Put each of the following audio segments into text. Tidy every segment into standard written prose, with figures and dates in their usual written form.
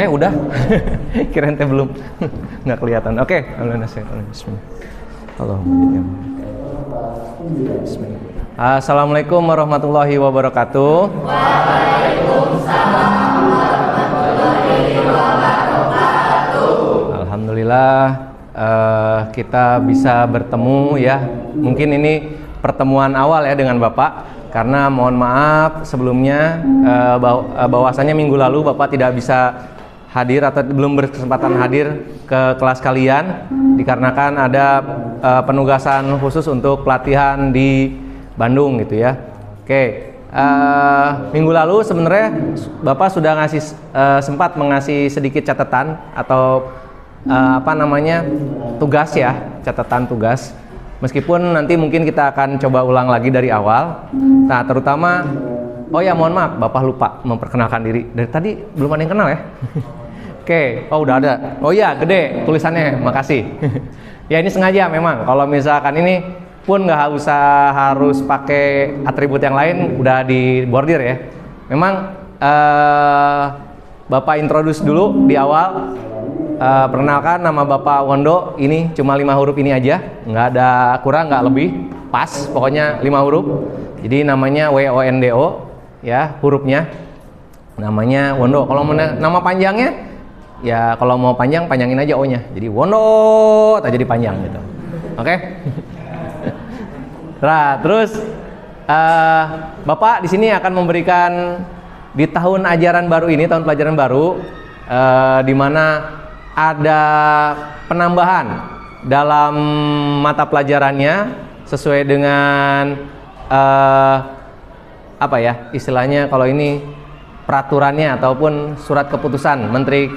Udah. Kirain teh belum. Nggak kelihatan. Oke. Assalamualaikum warahmatullahi wabarakatuh. Waalaikumsalam warahmatullahi wabarakatuh. Alhamdulillah kita bisa bertemu ya. Mungkin ini pertemuan awal ya dengan Bapak. Karena mohon maaf sebelumnya bahwasanya minggu lalu Bapak tidak bisa hadir atau belum berkesempatan hadir ke kelas kalian dikarenakan ada penugasan khusus untuk pelatihan di Bandung gitu ya. Oke, minggu lalu sebenarnya Bapak sudah sempat mengasih sedikit catatan atau tugas ya, catatan tugas. Meskipun nanti mungkin kita akan coba ulang lagi dari awal. Nah, terutama, mohon maaf, Bapak lupa memperkenalkan diri. Dari tadi belum ada yang kenal ya? Oke, udah ada. Oh iya, gede tulisannya, makasih. Ya ini sengaja memang, kalau misalkan ini pun nggak usah harus pakai atribut yang lain, udah dibordir ya. Memang Bapak introduce dulu di awal. Perkenalkan, nama Bapak Wondo, ini cuma 5 huruf ini aja, nggak ada kurang, nggak lebih, pas, pokoknya 5 huruf. Jadi namanya WONDO, ya hurufnya, namanya Wondo. Kalau nama panjangnya, ya kalau mau panjang, panjangin aja O-nya. Jadi Wondo, tak jadi panjang gitu. Oke? Nah, terus Bapak di sini akan memberikan di tahun ajaran baru ini, tahun pelajaran baru, di mana ada penambahan dalam mata pelajarannya sesuai dengan istilahnya kalau ini peraturannya ataupun surat keputusan Menteri,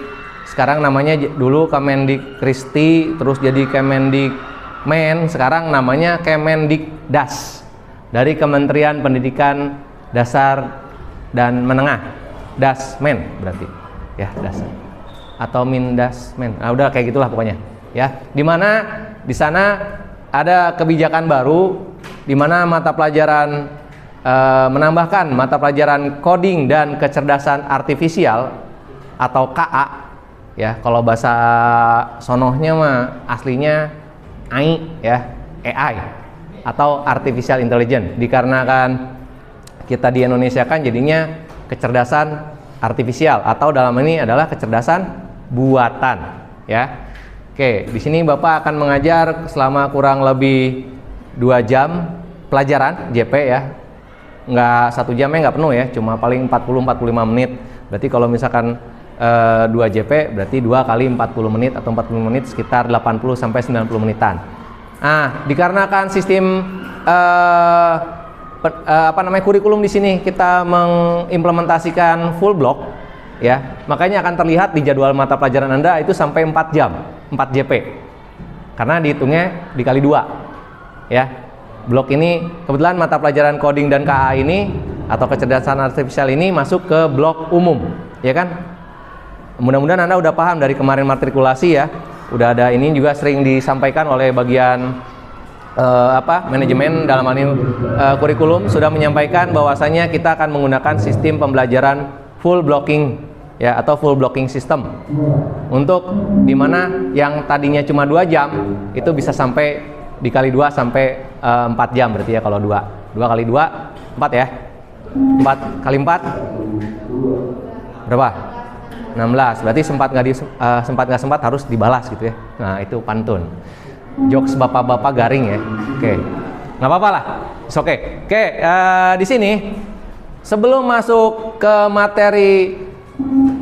sekarang namanya dulu Kemendikristi, terus jadi Kemendikmen, sekarang namanya Kemendikdas, dari Kementerian Pendidikan Dasar dan Menengah, Dasmen berarti ya, dasar atau Mindasmen. Nah, udah kayak gitulah pokoknya ya. Dimana di sana ada kebijakan baru di mana mata pelajaran menambahkan mata pelajaran coding dan kecerdasan artifisial atau KA ya. Kalau bahasa sonohnya mah aslinya AI ya, AI atau artificial intelligence. Dikarenakan kita di Indonesia kan jadinya kecerdasan artifisial atau dalam ini adalah kecerdasan buatan ya. Oke, di sini Bapak akan mengajar selama kurang lebih 2 jam pelajaran JP ya. Nggak 1 jamnya nggak penuh ya, cuma paling 40-45 menit. Berarti kalau misalkan 2 JP berarti 2 kali 40 menit atau 40 menit sekitar 80-90 menitan. Nah, dikarenakan sistem kurikulum di sini kita mengimplementasikan full block ya, makanya akan terlihat di jadwal mata pelajaran Anda itu sampai 4 jam, 4 JP. Karena dihitungnya dikali 2 ya. Blok ini kebetulan mata pelajaran coding dan KA ini atau kecerdasan artifisial ini masuk ke blok umum, ya kan? Mudah-mudahan Anda udah paham dari kemarin matrikulasi ya. Udah ada ini juga sering disampaikan oleh bagian manajemen dalam hal ini kurikulum sudah menyampaikan bahwasanya kita akan menggunakan sistem pembelajaran full blocking ya, atau full blocking system untuk dimana yang tadinya cuma 2 jam itu bisa sampai dikali 2 sampai 4 jam berarti ya. Kalau 2 kali 2 4 ya, 4 kali 4 berapa? 16. Berarti sempat nggak sempat harus dibalas gitu ya. Nah itu pantun, jokes bapak-bapak garing ya. Oke, nggak apa-apa lah, oke. Di sini sebelum masuk ke materi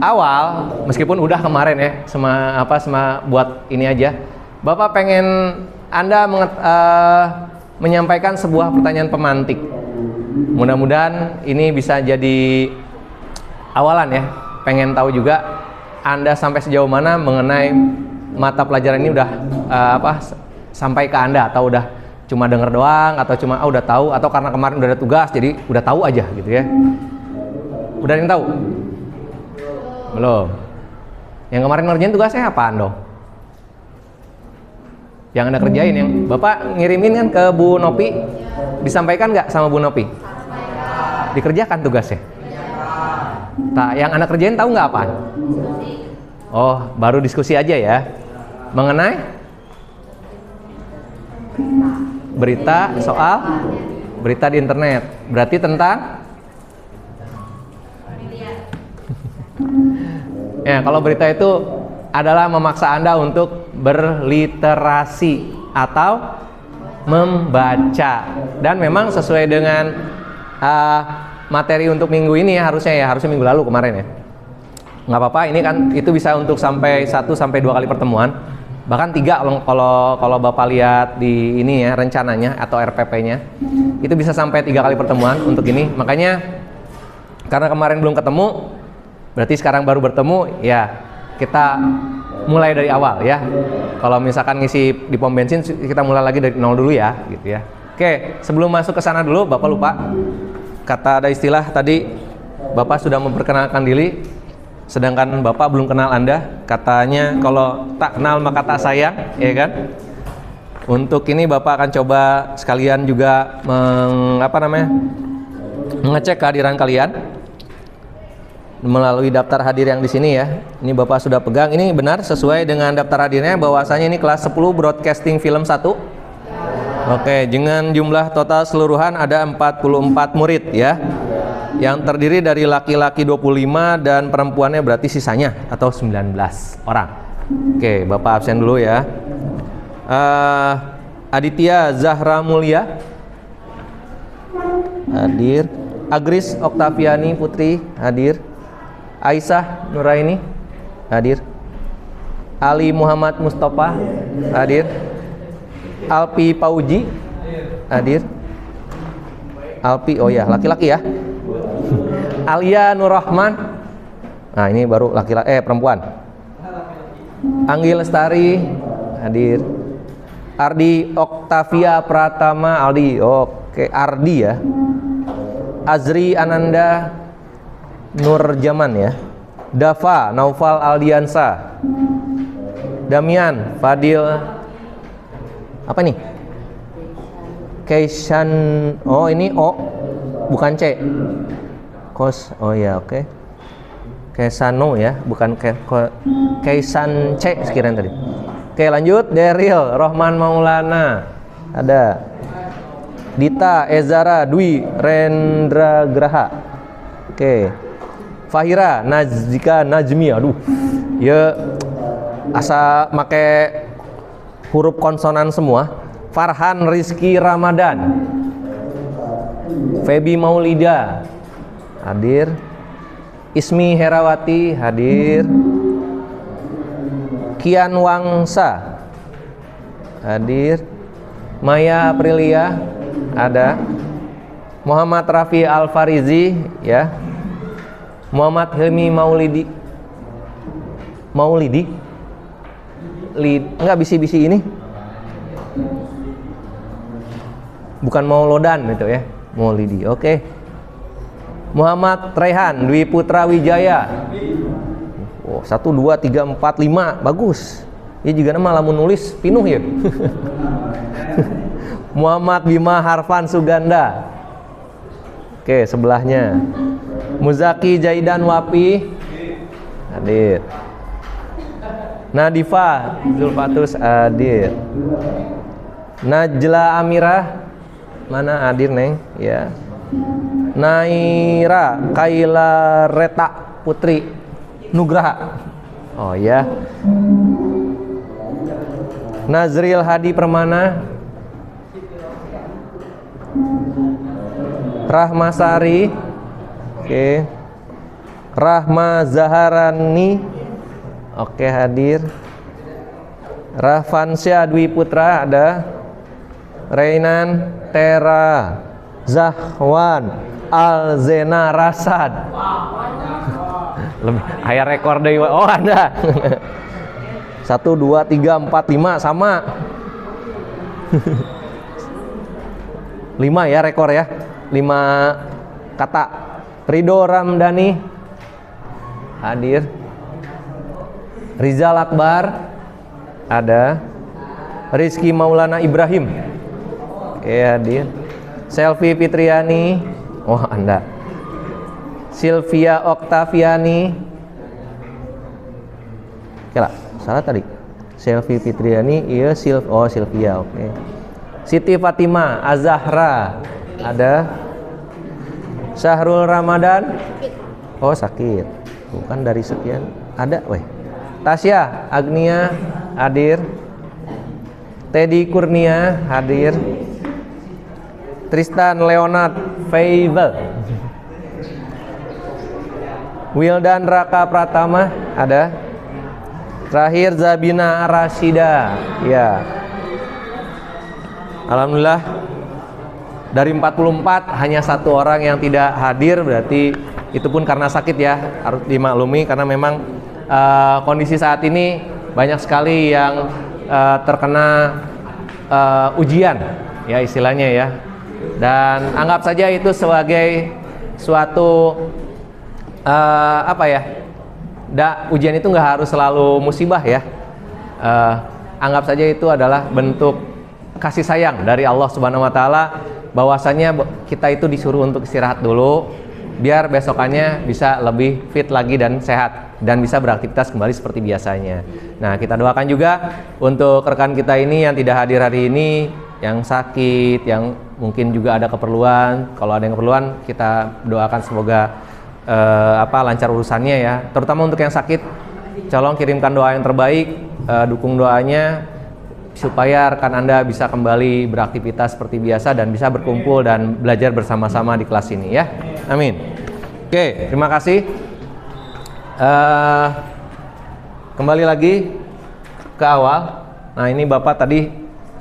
awal, meskipun udah kemarin ya, sama buat ini aja, Bapak pengen Anda menyampaikan sebuah pertanyaan pemantik. Mudah-mudahan ini bisa jadi awalan ya. Pengen tahu juga Anda sampai sejauh mana mengenai mata pelajaran ini udah sampai ke Anda, atau udah cuma denger doang, atau cuma udah tahu, atau karena kemarin udah ada tugas jadi udah tahu aja gitu ya. Udah ada yang tahu? Belum. Yang kemarin ngerjain tugasnya apaan dong? Yang Anda kerjain, yang Bapak ngirimin kan ke Bu Nopi, disampaikan nggak sama Bu Nopi? Dikerjakan tugasnya? Nah, yang Anda kerjain tahu nggak apaan? Oh, baru diskusi aja ya. Mengenai berita soal berita di internet. Berarti tentang ya, kalau berita itu adalah memaksa Anda untuk berliterasi atau membaca. Dan memang sesuai dengan materi untuk minggu ini ya, harusnya minggu lalu kemarin ya. Nggak apa-apa, ini kan itu bisa untuk sampai 1 sampai 2 kali pertemuan. Bahkan 3 kalau Bapak lihat di ini ya rencananya atau RPP-nya. Itu bisa sampai 3 kali pertemuan untuk ini. Makanya karena kemarin belum ketemu, berarti sekarang baru bertemu, ya kita mulai dari awal ya. Kalau misalkan ngisi di pom bensin, kita mulai lagi dari 0 dulu ya, gitu ya. Oke, sebelum masuk ke sana dulu, Bapak lupa kata ada istilah tadi, Bapak sudah memperkenalkan diri, sedangkan Bapak belum kenal Anda. Katanya kalau tak kenal maka tak sayang, ya kan? Untuk ini Bapak akan coba sekalian juga mengecek kehadiran kalian melalui daftar hadir yang di sini ya. Ini Bapak sudah pegang. Ini benar sesuai dengan daftar hadirnya bahwasanya ini kelas 10 broadcasting film 1. Oke, dengan jumlah total seluruhan ada 44 murid ya. Yang terdiri dari laki-laki 25 dan perempuannya berarti sisanya atau 19 orang. Oke, Bapak absen dulu ya. Aditya Zahra Mulia hadir. Agris Oktaviani Putri hadir. Aisyah Nuraini hadir. Ali Muhammad Mustafa hadir. Alpi Pauji hadir. Alpi, oh ya, laki-laki ya. Alia Nurrahman. Nah, ini baru laki-laki perempuan. Anggi Lestari hadir. Ardi Oktavia Pratama Aldi. Oke, Ardi ya. Azri Ananda Nurjaman ya. Dava Naufal Aldiansa. Damian Fadil apa nih? Keisan, oh ini O bukan C. Kos, oh ya, oke. Kesano ya, bukan Keisan C sekiranya tadi. Oke, lanjut. Daryl Rohman Maulana ada. Dita Ezara Dwi Rendra Graha. Oke. Fahira Nazika Najmi, aduh ya asa make huruf konsonan semua. Farhan Rizky Ramadan. Febi Maulida hadir. Ismi Herawati hadir. Kian Wangsa hadir. Maya Aprilia ada. Muhammad Rafi Alfarizi ya. Muhammad Hilmi Maulidi enggak bisi-bisi ini bukan Maulodan itu ya, Maulidi. Oke. Muhammad Rehan Dwi Putra Wijaya. Oh, 1 2 3 4 5 bagus. Ya juga nama lamun nulis pinuh ya. Muhammad Bima Harfan Suganda. Oke, sebelahnya Muzaki Jaidan Wapi hadir. Nadifa Zulfatus hadir. Najla Amirah mana hadir neng ya. Naira Kaila Reta Putri Nugraha, oh ya. Nazril Hadi Permana. Rahmasari, oke. Rahma Zaharani, oke hadir. Rahfansya Dwi Putra ada. Reinan Tera Zahwan Alzena Rasad. Aya rekor deui. Oh, ada. 1 2 3 4 5 sama. 5 ya rekor ya. 5 kata. Ridho Ramdhani hadir. Rizal Akbar ada. Rizky Maulana Ibrahim hadir. Selvi Fitriani, oh Anda. Sylvia Oktaviani. Kira salah tadi. Selvi Fitriani, iya Sylvia, oke. Siti Fatima, Azahra, ada. Syahrul Ramadan, oh sakit, bukan dari sekian, ada, weh. Tasya, Agnia, hadir. Teddy Kurnia, hadir. Tristan Leonard, Feivel. Wildan Raka Pratama, ada. Terakhir Zabina Arashida, ya. Alhamdulillah dari 44 hanya satu orang yang tidak hadir, berarti itu pun karena sakit ya, harus dimaklumi karena memang kondisi saat ini banyak sekali yang terkena ujian ya istilahnya ya, dan anggap saja itu sebagai suatu ujian itu nggak harus selalu musibah ya. Anggap saja itu adalah bentuk kasih sayang dari Allah Subhanahu wa taala, bahwasanya kita itu disuruh untuk istirahat dulu biar besokannya bisa lebih fit lagi dan sehat dan bisa beraktivitas kembali seperti biasanya. Nah, kita doakan juga untuk rekan kita ini yang tidak hadir hari ini, yang sakit, yang mungkin juga ada keperluan. Kalau ada yang keperluan, kita doakan semoga lancar urusannya ya. Terutama untuk yang sakit, tolong kirimkan doa yang terbaik, dukung doanya supaya rekan Anda bisa kembali beraktivitas seperti biasa dan bisa berkumpul dan belajar bersama-sama di kelas ini ya. Amin. Oke, terima kasih. Kembali lagi ke awal. Nah, ini Bapak tadi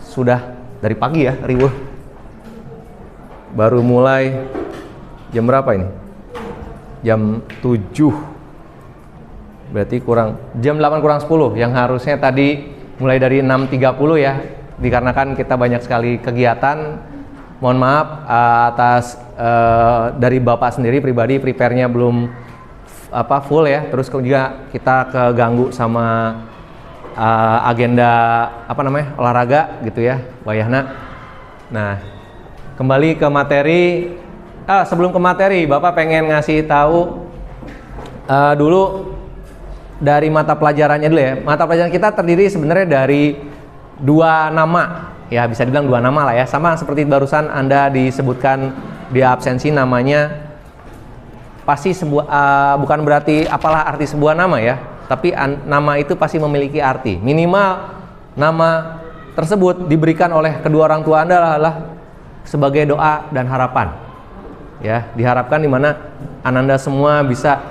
sudah dari pagi ya, riweuh. Baru mulai jam berapa ini? Jam 7. Berarti jam 8 kurang 10 yang harusnya tadi mulai dari 6.30 ya, dikarenakan kita banyak sekali kegiatan. Mohon maaf atas dari Bapak sendiri pribadi prepare-nya belum full ya. Terus juga kita keganggu sama agenda olahraga gitu ya, Wayahna. Nah, kembali ke materi. Sebelum ke materi, Bapak pengen ngasih tahu dulu dari mata pelajarannya dulu ya. Mata pelajaran kita terdiri sebenarnya dari 2 nama. Ya, bisa dibilang 2 nama lah ya. Sama seperti barusan Anda disebutkan di absensi namanya. Pasti bukan berarti apalah arti sebuah nama ya. Tapi nama itu pasti memiliki arti. Minimal nama tersebut diberikan oleh kedua orang tua Anda adalah sebagai doa dan harapan. Ya, diharapkan di mana Ananda semua bisa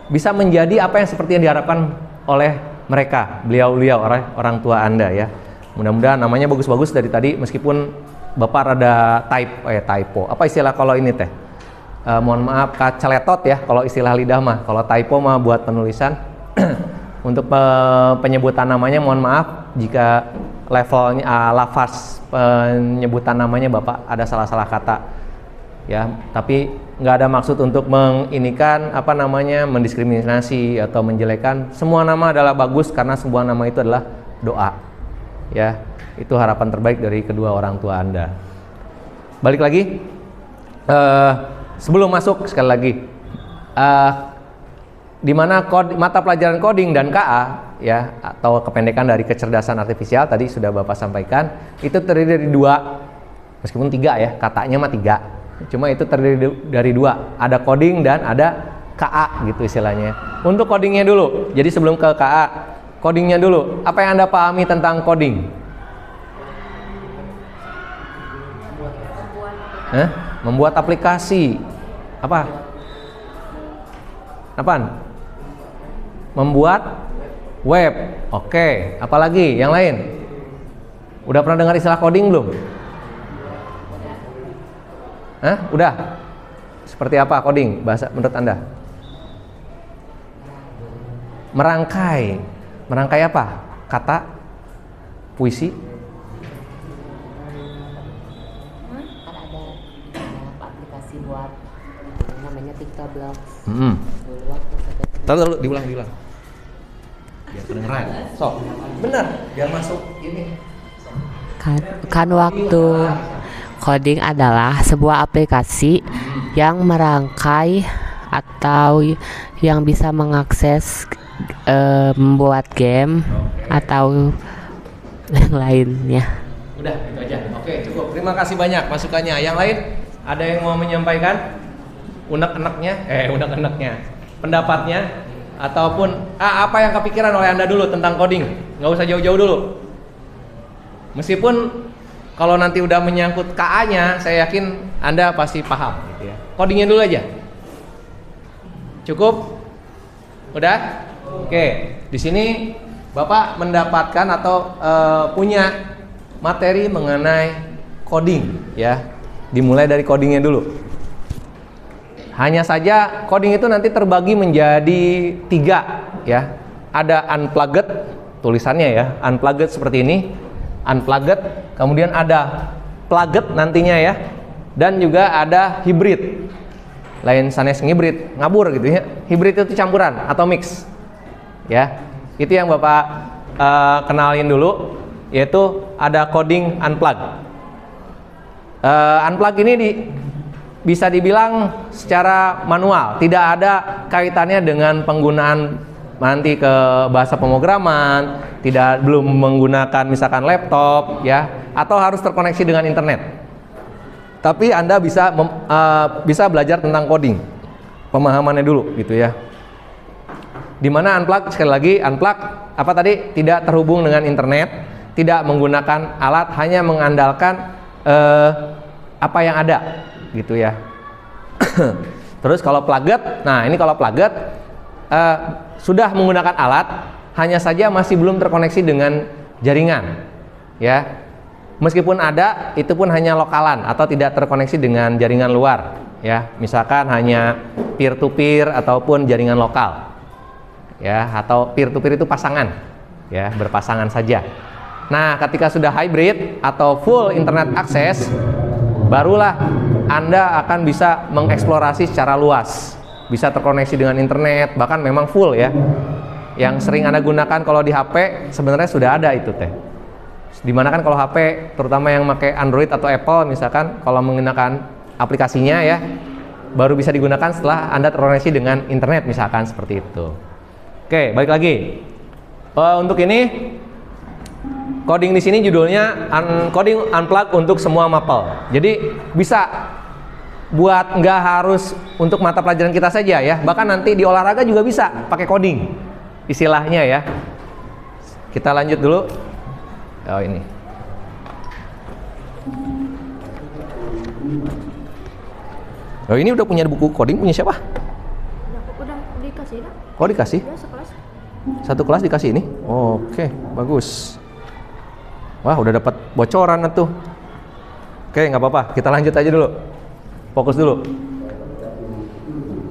bisa menjadi apa yang seperti yang diharapkan oleh mereka, beliau-beliau orang tua Anda ya. Mudah-mudahan namanya bagus-bagus dari tadi, meskipun Bapak rada typo. Apa istilah kalau ini teh? Mohon maaf, kaceletot ya kalau istilah lidah mah. Kalau typo mah buat penulisan. Untuk penyebutan namanya mohon maaf jika levelnya lafaz penyebutan namanya Bapak ada salah-salah kata. Ya, tapi nggak ada maksud untuk mendiskriminasi atau menjelekkan. Semua nama adalah bagus karena semua nama itu adalah doa. Ya, itu harapan terbaik dari kedua orang tua Anda. Balik lagi, sebelum masuk sekali lagi, di mana mata pelajaran coding dan KA ya, atau kependekan dari kecerdasan artifisial tadi sudah Bapak sampaikan, itu terdiri dari 2, meskipun 3 ya, katanya mah 3. Cuma itu terdiri dari 2, ada coding dan ada KA gitu istilahnya. Untuk codingnya dulu, jadi sebelum ke KA, codingnya dulu. Apa yang Anda pahami tentang coding? Membuat aplikasi. Apaan? Membuat web. Oke, apalagi yang lain? Udah pernah dengar istilah coding belum? Udah? Seperti apa coding bahasa menurut Anda? Merangkai. Merangkai apa? Kata? Puisi? Ada aplikasi buat namanya TikTok Blog. Lalu diulang. Biar kedengeran. Sok. Benar, biar masuk ini. Kan waktu coding adalah sebuah aplikasi yang merangkai atau yang bisa mengakses membuat game atau yang lainnya. Udah, itu aja. Oke, cukup. Terima kasih banyak masukannya. Yang lain ada yang mau menyampaikan unek-eneknya, pendapatnya ataupun apa yang kepikiran oleh Anda dulu tentang coding. Nggak usah jauh-jauh dulu. Meskipun kalau nanti udah menyangkut KA-nya, saya yakin Anda pasti paham gitu ya. Codingnya dulu aja. Cukup? Udah? Oke. Di sini Bapak mendapatkan atau punya materi mengenai coding ya. Dimulai dari codingnya dulu. Hanya saja coding itu nanti terbagi menjadi 3 ya. Ada unplugged tulisannya ya, unplugged seperti ini. Unplugged, kemudian ada plugged nantinya ya. Dan juga ada hybrid. Lain sanes hybrid, ngabur gitu ya. Hybrid itu campuran atau mix. Ya. Itu yang Bapak kenalin dulu, yaitu ada coding unplugged. Unplugged ini bisa dibilang secara manual, tidak ada kaitannya dengan penggunaan nanti ke bahasa pemrograman, belum menggunakan misalkan laptop ya, atau harus terkoneksi dengan internet. Tapi Anda bisa belajar tentang coding, pemahamannya dulu gitu ya. Dimana unplugged, sekali lagi unplugged apa tadi, tidak terhubung dengan internet, tidak menggunakan alat, hanya mengandalkan apa yang ada gitu ya. Terus kalau plugged, nah ini kalau plugged sudah menggunakan alat, hanya saja masih belum terkoneksi dengan jaringan ya. Meskipun ada, itu pun hanya lokalan atau tidak terkoneksi dengan jaringan luar ya. Misalkan hanya peer to peer ataupun jaringan lokal ya, atau peer to peer itu pasangan ya, berpasangan saja. Nah, ketika sudah hybrid atau full internet akses, barulah Anda akan bisa mengeksplorasi secara luas, bisa terkoneksi dengan internet, bahkan memang full ya. Yang sering Anda gunakan kalau di HP sebenarnya sudah ada itu teh. Dimana kan kalau HP, terutama yang pakai Android atau Apple misalkan, kalau menggunakan aplikasinya ya, baru bisa digunakan setelah Anda terkoneksi dengan internet misalkan, seperti itu. Oke, balik lagi. Untuk ini coding di sini judulnya coding unplugged untuk semua mapel. Jadi bisa buat nggak harus untuk mata pelajaran kita saja ya. Bahkan nanti di olahraga juga bisa pakai coding istilahnya ya. Kita lanjut dulu. Oh ini. Oh ini udah punya buku coding, punya siapa? Udah dikasih dah. Oh dikasih? Udah sekelas. Satu kelas dikasih ini? Oke, bagus. Wah udah dapat bocoran tuh. Oke, nggak apa-apa, kita lanjut aja dulu. Fokus dulu.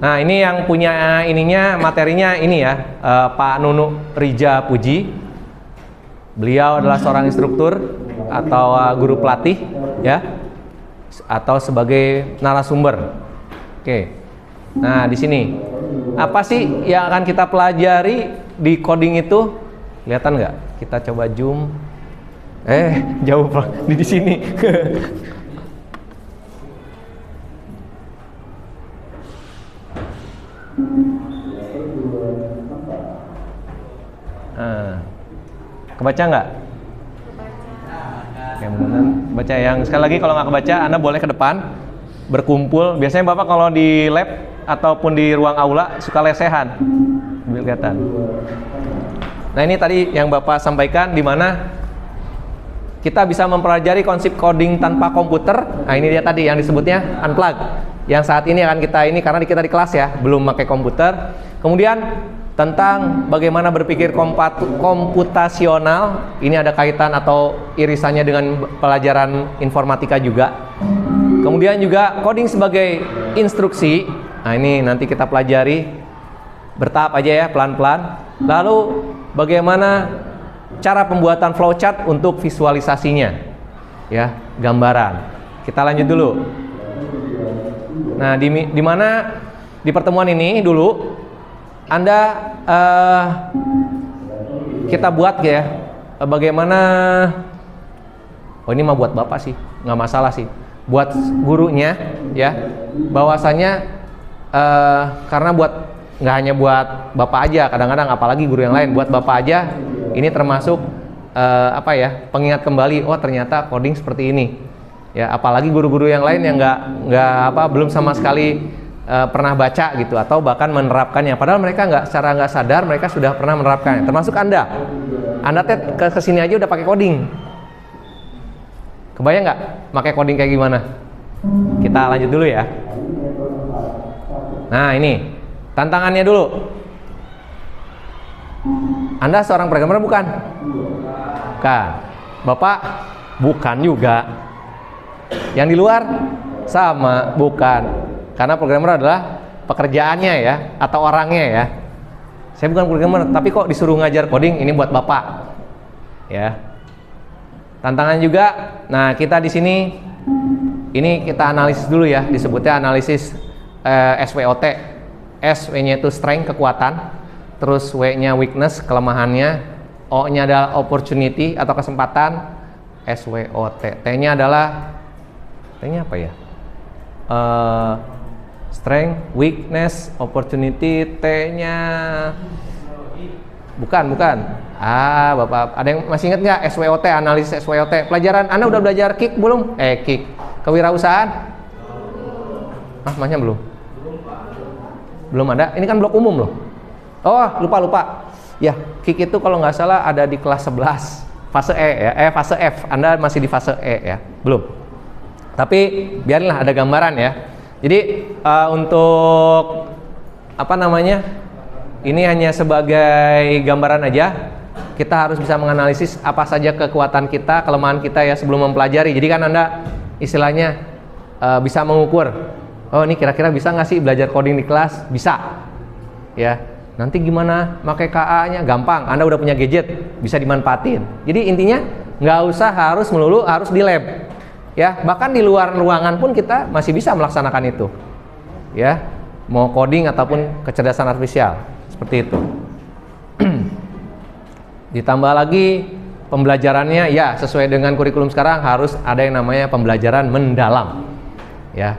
Nah ini yang punya ininya, materinya ini ya, Pak Nunu Rija Puji. Beliau adalah seorang instruktur atau guru pelatih ya, atau sebagai narasumber. Oke. Nah di sini apa sih yang akan kita pelajari di coding itu? Kelihatan nggak? Kita coba zoom. Jauh Pak, di sini. Kebaca nggak? Oke, benar-benar baca. Yang sekali lagi kalau nggak kebaca, Anda boleh ke depan berkumpul. Biasanya Bapak kalau di lab ataupun di ruang aula suka lesehan, kelihatan. Nah ini tadi yang Bapak sampaikan, di mana kita bisa mempelajari konsep coding tanpa komputer. Nah ini dia tadi yang disebutnya unplugged. Yang saat ini akan kita ini karena kita di kelas ya, belum pakai komputer. Kemudian tentang bagaimana berpikir komputasional, ini ada kaitan atau irisannya dengan pelajaran informatika juga. Kemudian juga coding sebagai instruksi. Nah ini nanti kita pelajari bertahap aja ya, pelan-pelan. Lalu bagaimana cara pembuatan flowchart untuk visualisasinya ya, gambaran. Kita lanjut dulu. Nah di mana di pertemuan ini dulu Anda kita buat ya, bagaimana, oh ini mah buat Bapak sih, nggak masalah sih, buat gurunya ya, bahwasanya karena nggak hanya buat Bapak aja, kadang-kadang apalagi guru yang lain, buat Bapak aja ini termasuk pengingat kembali, oh ternyata coding seperti ini. Ya, apalagi guru-guru yang lain yang belum sama sekali pernah baca gitu atau bahkan menerapkannya. Padahal mereka secara nggak sadar mereka sudah pernah menerapkannya. Termasuk Anda kesini aja udah pakai coding. Kebayang nggak pakai coding kayak gimana? Kita lanjut dulu ya. Nah ini tantangannya dulu. Anda seorang programmer bukan? Bukan. Bapak bukan juga. Yang di luar sama, bukan. Karena programmer adalah pekerjaannya ya, atau orangnya ya. Saya bukan programmer, tapi kok disuruh ngajar coding, ini buat Bapak. Ya. Tantangan juga. Nah, kita di sini ini kita analisis dulu ya, disebutnya analisis SWOT. S-nya itu strength, kekuatan. Terus W-nya weakness, kelemahannya. O-nya adalah opportunity atau kesempatan. SWOT. T-nya adalah T-nya apa ya? Strength, weakness, opportunity. T-nya bukan. Bapak, ada yang masih ingat nggak SWOT, analisis SWOT? Pelajaran Anda udah belajar kick belum? Kick. Kewirausahaan? Masnya belum? Belum ada? Ini kan blok umum loh. Oh, lupa. Ya, kick itu kalau nggak salah ada di kelas 11. Fase E ya, fase F. Anda masih di fase E ya? Belum. Tapi biarlah ada gambaran ya. Jadi untuk ini hanya sebagai gambaran aja. Kita harus bisa menganalisis apa saja kekuatan kita, kelemahan kita ya sebelum mempelajari. Jadi kan Anda istilahnya bisa mengukur. Oh ini kira-kira bisa nggak sih belajar coding di kelas? Bisa. Ya. Nanti gimana pakai KA-nya? Gampang. Anda udah punya gadget, bisa dimanfaatin. Jadi intinya nggak usah harus di lab. Ya, bahkan di luar ruangan pun kita masih bisa melaksanakan itu. Ya, mau coding ataupun kecerdasan artifisial, seperti itu. Ditambah lagi pembelajarannya ya sesuai dengan kurikulum sekarang harus ada yang namanya pembelajaran mendalam. Ya.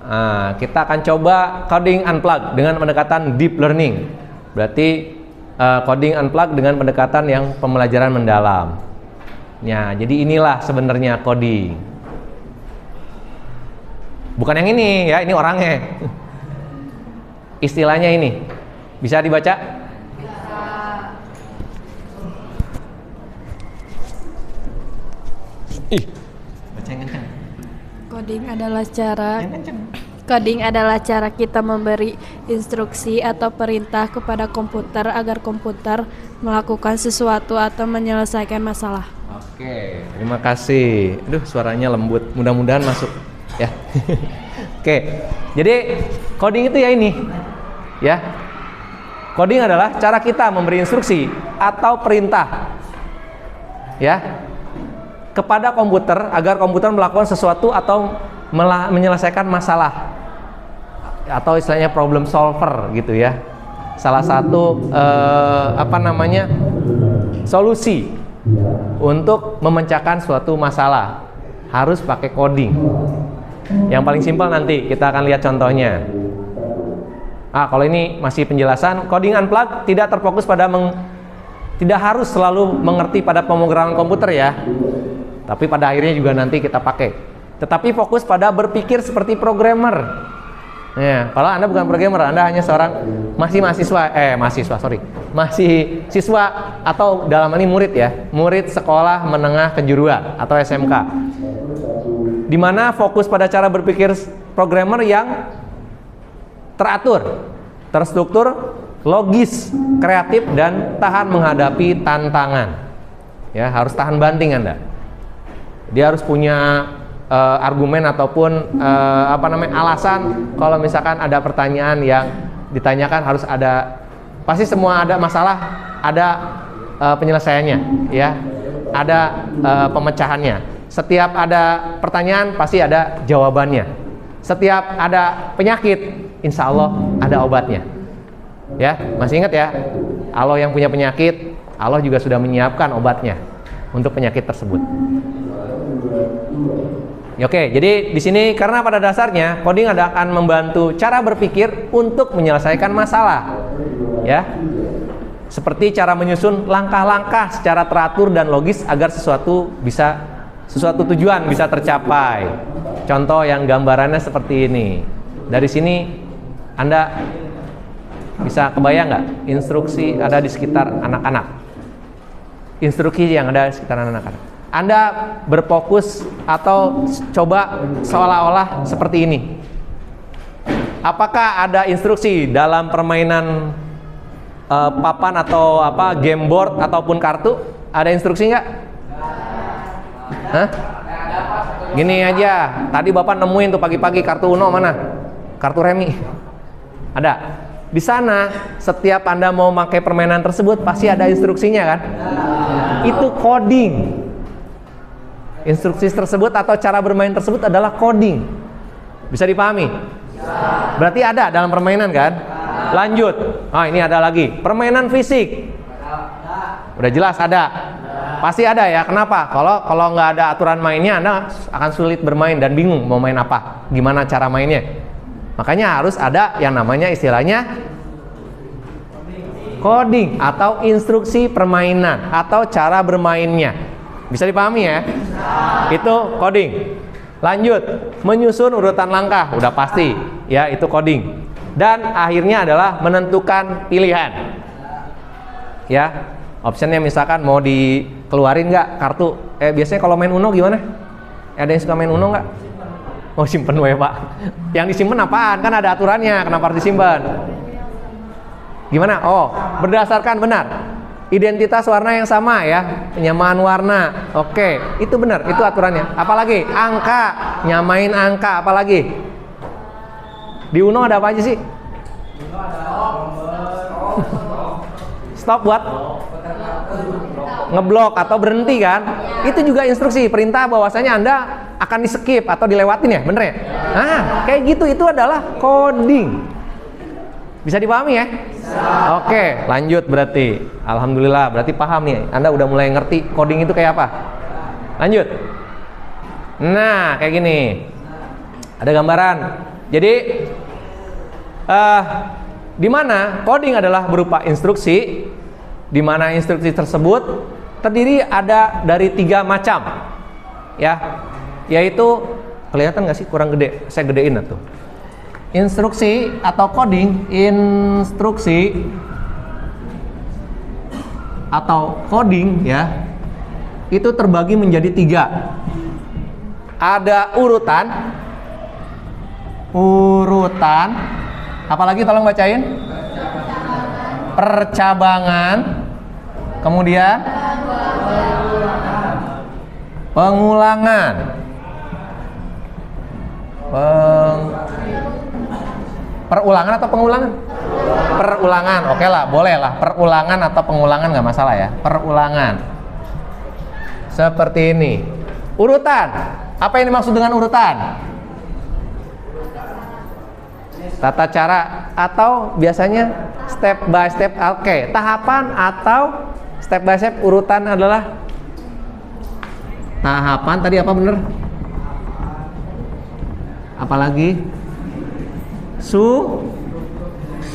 Nah, kita akan coba coding unplugged dengan pendekatan deep learning. Berarti coding unplugged dengan pendekatan yang pembelajaran mendalam. Ya, jadi inilah sebenarnya coding. Bukan yang ini ya, ini orangnya. Istilahnya ini. Bisa dibaca? Baca yang kencang. Coding adalah cara kita memberi instruksi atau perintah kepada komputer agar komputer melakukan sesuatu atau menyelesaikan masalah. Oke, terima kasih. Aduh, suaranya lembut. Mudah-mudahan masuk ya. Oke. Jadi coding itu ya ini. Ya. Coding adalah cara kita memberi instruksi atau perintah. Ya. Kepada komputer agar komputer melakukan sesuatu atau menyelesaikan masalah. Atau istilahnya problem solver gitu ya. Salah satu solusi untuk memecahkan suatu masalah harus pakai coding. Yang paling simpel nanti kita akan lihat contohnya. Kalau ini masih penjelasan, coding unplugged tidak terfokus pada tidak harus selalu mengerti pada pemrograman komputer ya. Tapi pada akhirnya juga nanti kita pakai. Tetapi fokus pada berpikir seperti programmer. Ya, kalau Anda bukan programmer, Anda hanya seorang masih siswa atau dalam ini murid ya, murid sekolah menengah kejuruan atau SMK. Di mana fokus pada cara berpikir programmer yang teratur, terstruktur, logis, kreatif dan tahan menghadapi tantangan. Ya, harus tahan banting Anda. Dia harus punya argumen ataupun alasan kalau misalkan ada pertanyaan yang ditanyakan harus ada, pasti semua ada masalah, ada penyelesaiannya ya, ada pemecahannya. Setiap ada pertanyaan pasti ada jawabannya. Setiap ada penyakit insya Allah ada obatnya ya. Masih ingat ya, Allah yang punya penyakit, Allah juga sudah menyiapkan obatnya untuk penyakit tersebut. Oke, jadi di sini karena pada dasarnya coding akan membantu cara berpikir untuk menyelesaikan masalah. Ya. Seperti cara menyusun langkah-langkah secara teratur dan logis agar sesuatu tujuan bisa tercapai. Contoh yang gambarannya seperti ini. Dari sini Anda bisa kebayang nggak instruksi ada di sekitar anak-anak? Instruksi yang ada di sekitar anak-anak. Anda berfokus atau coba seolah-olah seperti ini. Apakah ada instruksi dalam permainan papan atau game board ataupun kartu? Ada instruksi nggak? Hah? Gini aja, tadi Bapak nemuin tuh pagi-pagi kartu Uno mana? Kartu remi. Ada. Di sana setiap Anda mau pakai permainan tersebut pasti ada instruksinya kan? Itu coding. Instruksi tersebut atau cara bermain tersebut adalah coding. Bisa dipahami? Berarti ada dalam permainan kan? Lanjut. Ini ada lagi. Permainan fisik. Udah jelas ada. Pasti ada ya. Kenapa? Kalau nggak ada aturan mainnya, Anda akan sulit bermain dan bingung mau main apa. Gimana cara mainnya? Makanya harus ada yang namanya istilahnya coding atau instruksi permainan atau cara bermainnya. Bisa dipahami ya? Itu coding. Lanjut, menyusun urutan langkah. Udah pasti ya, itu coding. Dan akhirnya adalah menentukan pilihan. Ya, optionnya misalkan mau dikeluarin nggak kartu. Biasanya kalau main Uno gimana? Ada yang suka main Uno nggak? Oh, simpen we Pak. Yang disimpan apaan? Kan ada aturannya. Kenapa harus disimpan? Gimana? Oh, berdasarkan benar. Identitas warna yang sama ya, penyamaan warna. Oke, itu benar, itu aturannya. Apalagi angka, nyamain angka. Apalagi di Uno ada apa aja sih? Stop buat ngeblok atau berhenti kan? Itu juga instruksi perintah bahwasanya Anda akan di skip atau dilewatin ya, bener ya? Kayak gitu, itu adalah coding. Bisa dipahami ya? Oke, lanjut berarti. Alhamdulillah, berarti paham nih. Anda udah mulai ngerti coding itu kayak apa. Lanjut. Nah, kayak gini. Ada gambaran. Jadi, di mana coding adalah berupa instruksi, di mana instruksi tersebut terdiri ada dari 3 macam. Ya, yaitu kelihatan nggak sih? Kurang gede. Saya gedein tuh. Instruksi atau coding, instruksi atau coding ya, itu terbagi menjadi 3. Ada urutan, apalagi tolong bacain. Percabangan, kemudian pengulangan. Perulangan atau pengulangan? Perulangan, oke lah, boleh lah. Perulangan atau pengulangan nggak masalah ya. Perulangan. Seperti ini. Urutan. Apa yang dimaksud dengan urutan? Tata cara atau biasanya step by step. Oke, tahapan atau step by step. Urutan adalah tahapan. Tadi apa bener? Apalagi?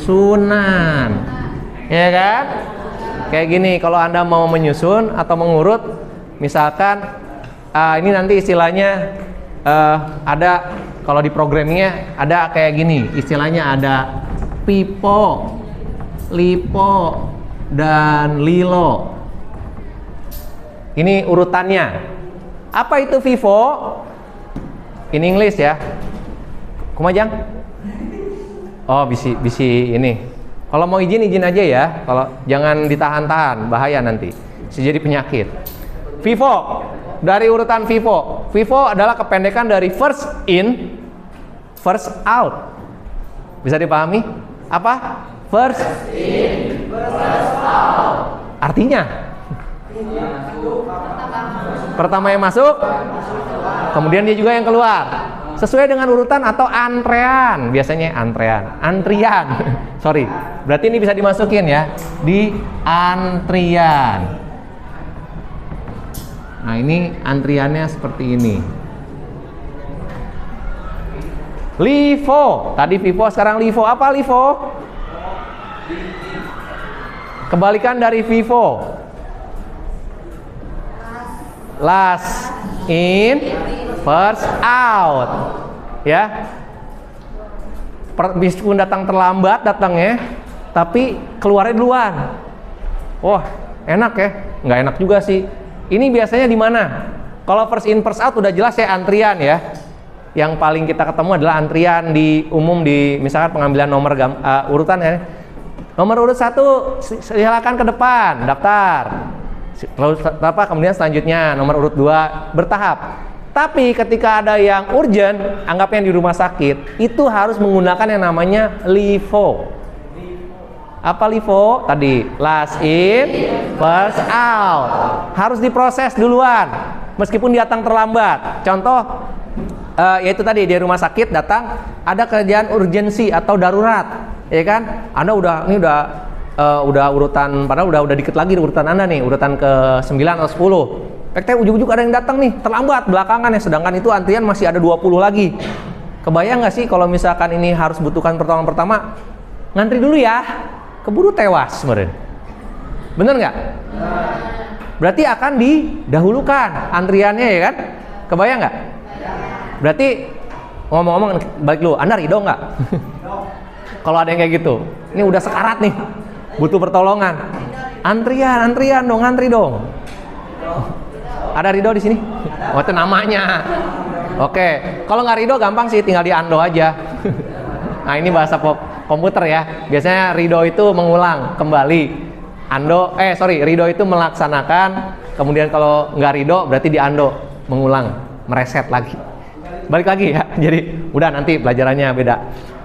Sunan, ya kan? Kayak gini, kalau Anda mau menyusun atau mengurut, misalkan ini nanti istilahnya ada, kalau di programmingnya ada kayak gini, istilahnya ada pipo, lipo, dan lilo. Ini urutannya. Apa itu vivo? In English ya. Kumajang? Oh, bisi ini. Kalau mau izin aja ya. Kalau jangan ditahan-tahan, bahaya nanti. Bisa jadi penyakit. Vivo, dari urutan Vivo. Vivo adalah kependekan dari first in, first out. Bisa dipahami? Apa? First in, first out. Artinya? Pertama yang masuk, kemudian dia juga yang keluar. Sesuai dengan urutan atau antrean. Biasanya antrian. Sorry. Berarti ini bisa dimasukin ya. Di antrian. Nah, ini antriannya seperti ini. LIFO. Tadi Vivo, sekarang LIFO. Apa LIFO? Kebalikan dari Vivo. Last in, first out. Ya. Meskipun datang terlambat datangnya, tapi keluarnya duluan. Wah, enak ya? Nggak enak juga sih. Ini biasanya di mana? Kalau first in first out udah jelas ya, antrian ya. Yang paling kita ketemu adalah antrian di umum di misalkan pengambilan nomor urutan ya. Nomor urut 1 silakan ke depan daftar. Lalu kemudian selanjutnya nomor urut 2 bertahap. Tapi ketika ada yang urgent, anggapnya di rumah sakit, itu harus menggunakan yang namanya LIFO. Apa LIFO? Tadi last in, first out. Harus diproses duluan, meskipun datang terlambat. Contoh, yaitu tadi di rumah sakit datang ada kerjaan urgensi atau darurat, ya kan? Anda udah urutan, padahal udah dikit lagi urutan Anda nih, urutan ke 9 atau 10. Ujung-ujung ada yang datang nih, terlambat belakangan ya, sedangkan itu antrian masih ada 20 lagi. Kebayang nggak sih kalau misalkan ini harus butuhkan pertolongan pertama, ngantri dulu ya, keburu tewas sebenarnya. Bener nggak? Berarti akan didahulukan antriannya ya kan? Kebayang nggak? Berarti ngomong-ngomong balik dulu, Anda ridho nggak? Kalau ada yang kayak gitu, ini udah sekarat nih, butuh pertolongan. Antrian dong, antri dong. Ada ridho di sini? Oh, itu namanya. Oke, kalau nggak ridho gampang sih, tinggal di ando aja. Nah, ini bahasa komputer ya. Biasanya ridho itu mengulang kembali. Ridho itu melaksanakan. Kemudian kalau nggak ridho berarti di ando, mengulang, mereset lagi. Balik lagi ya. Jadi udah nanti pelajarannya beda.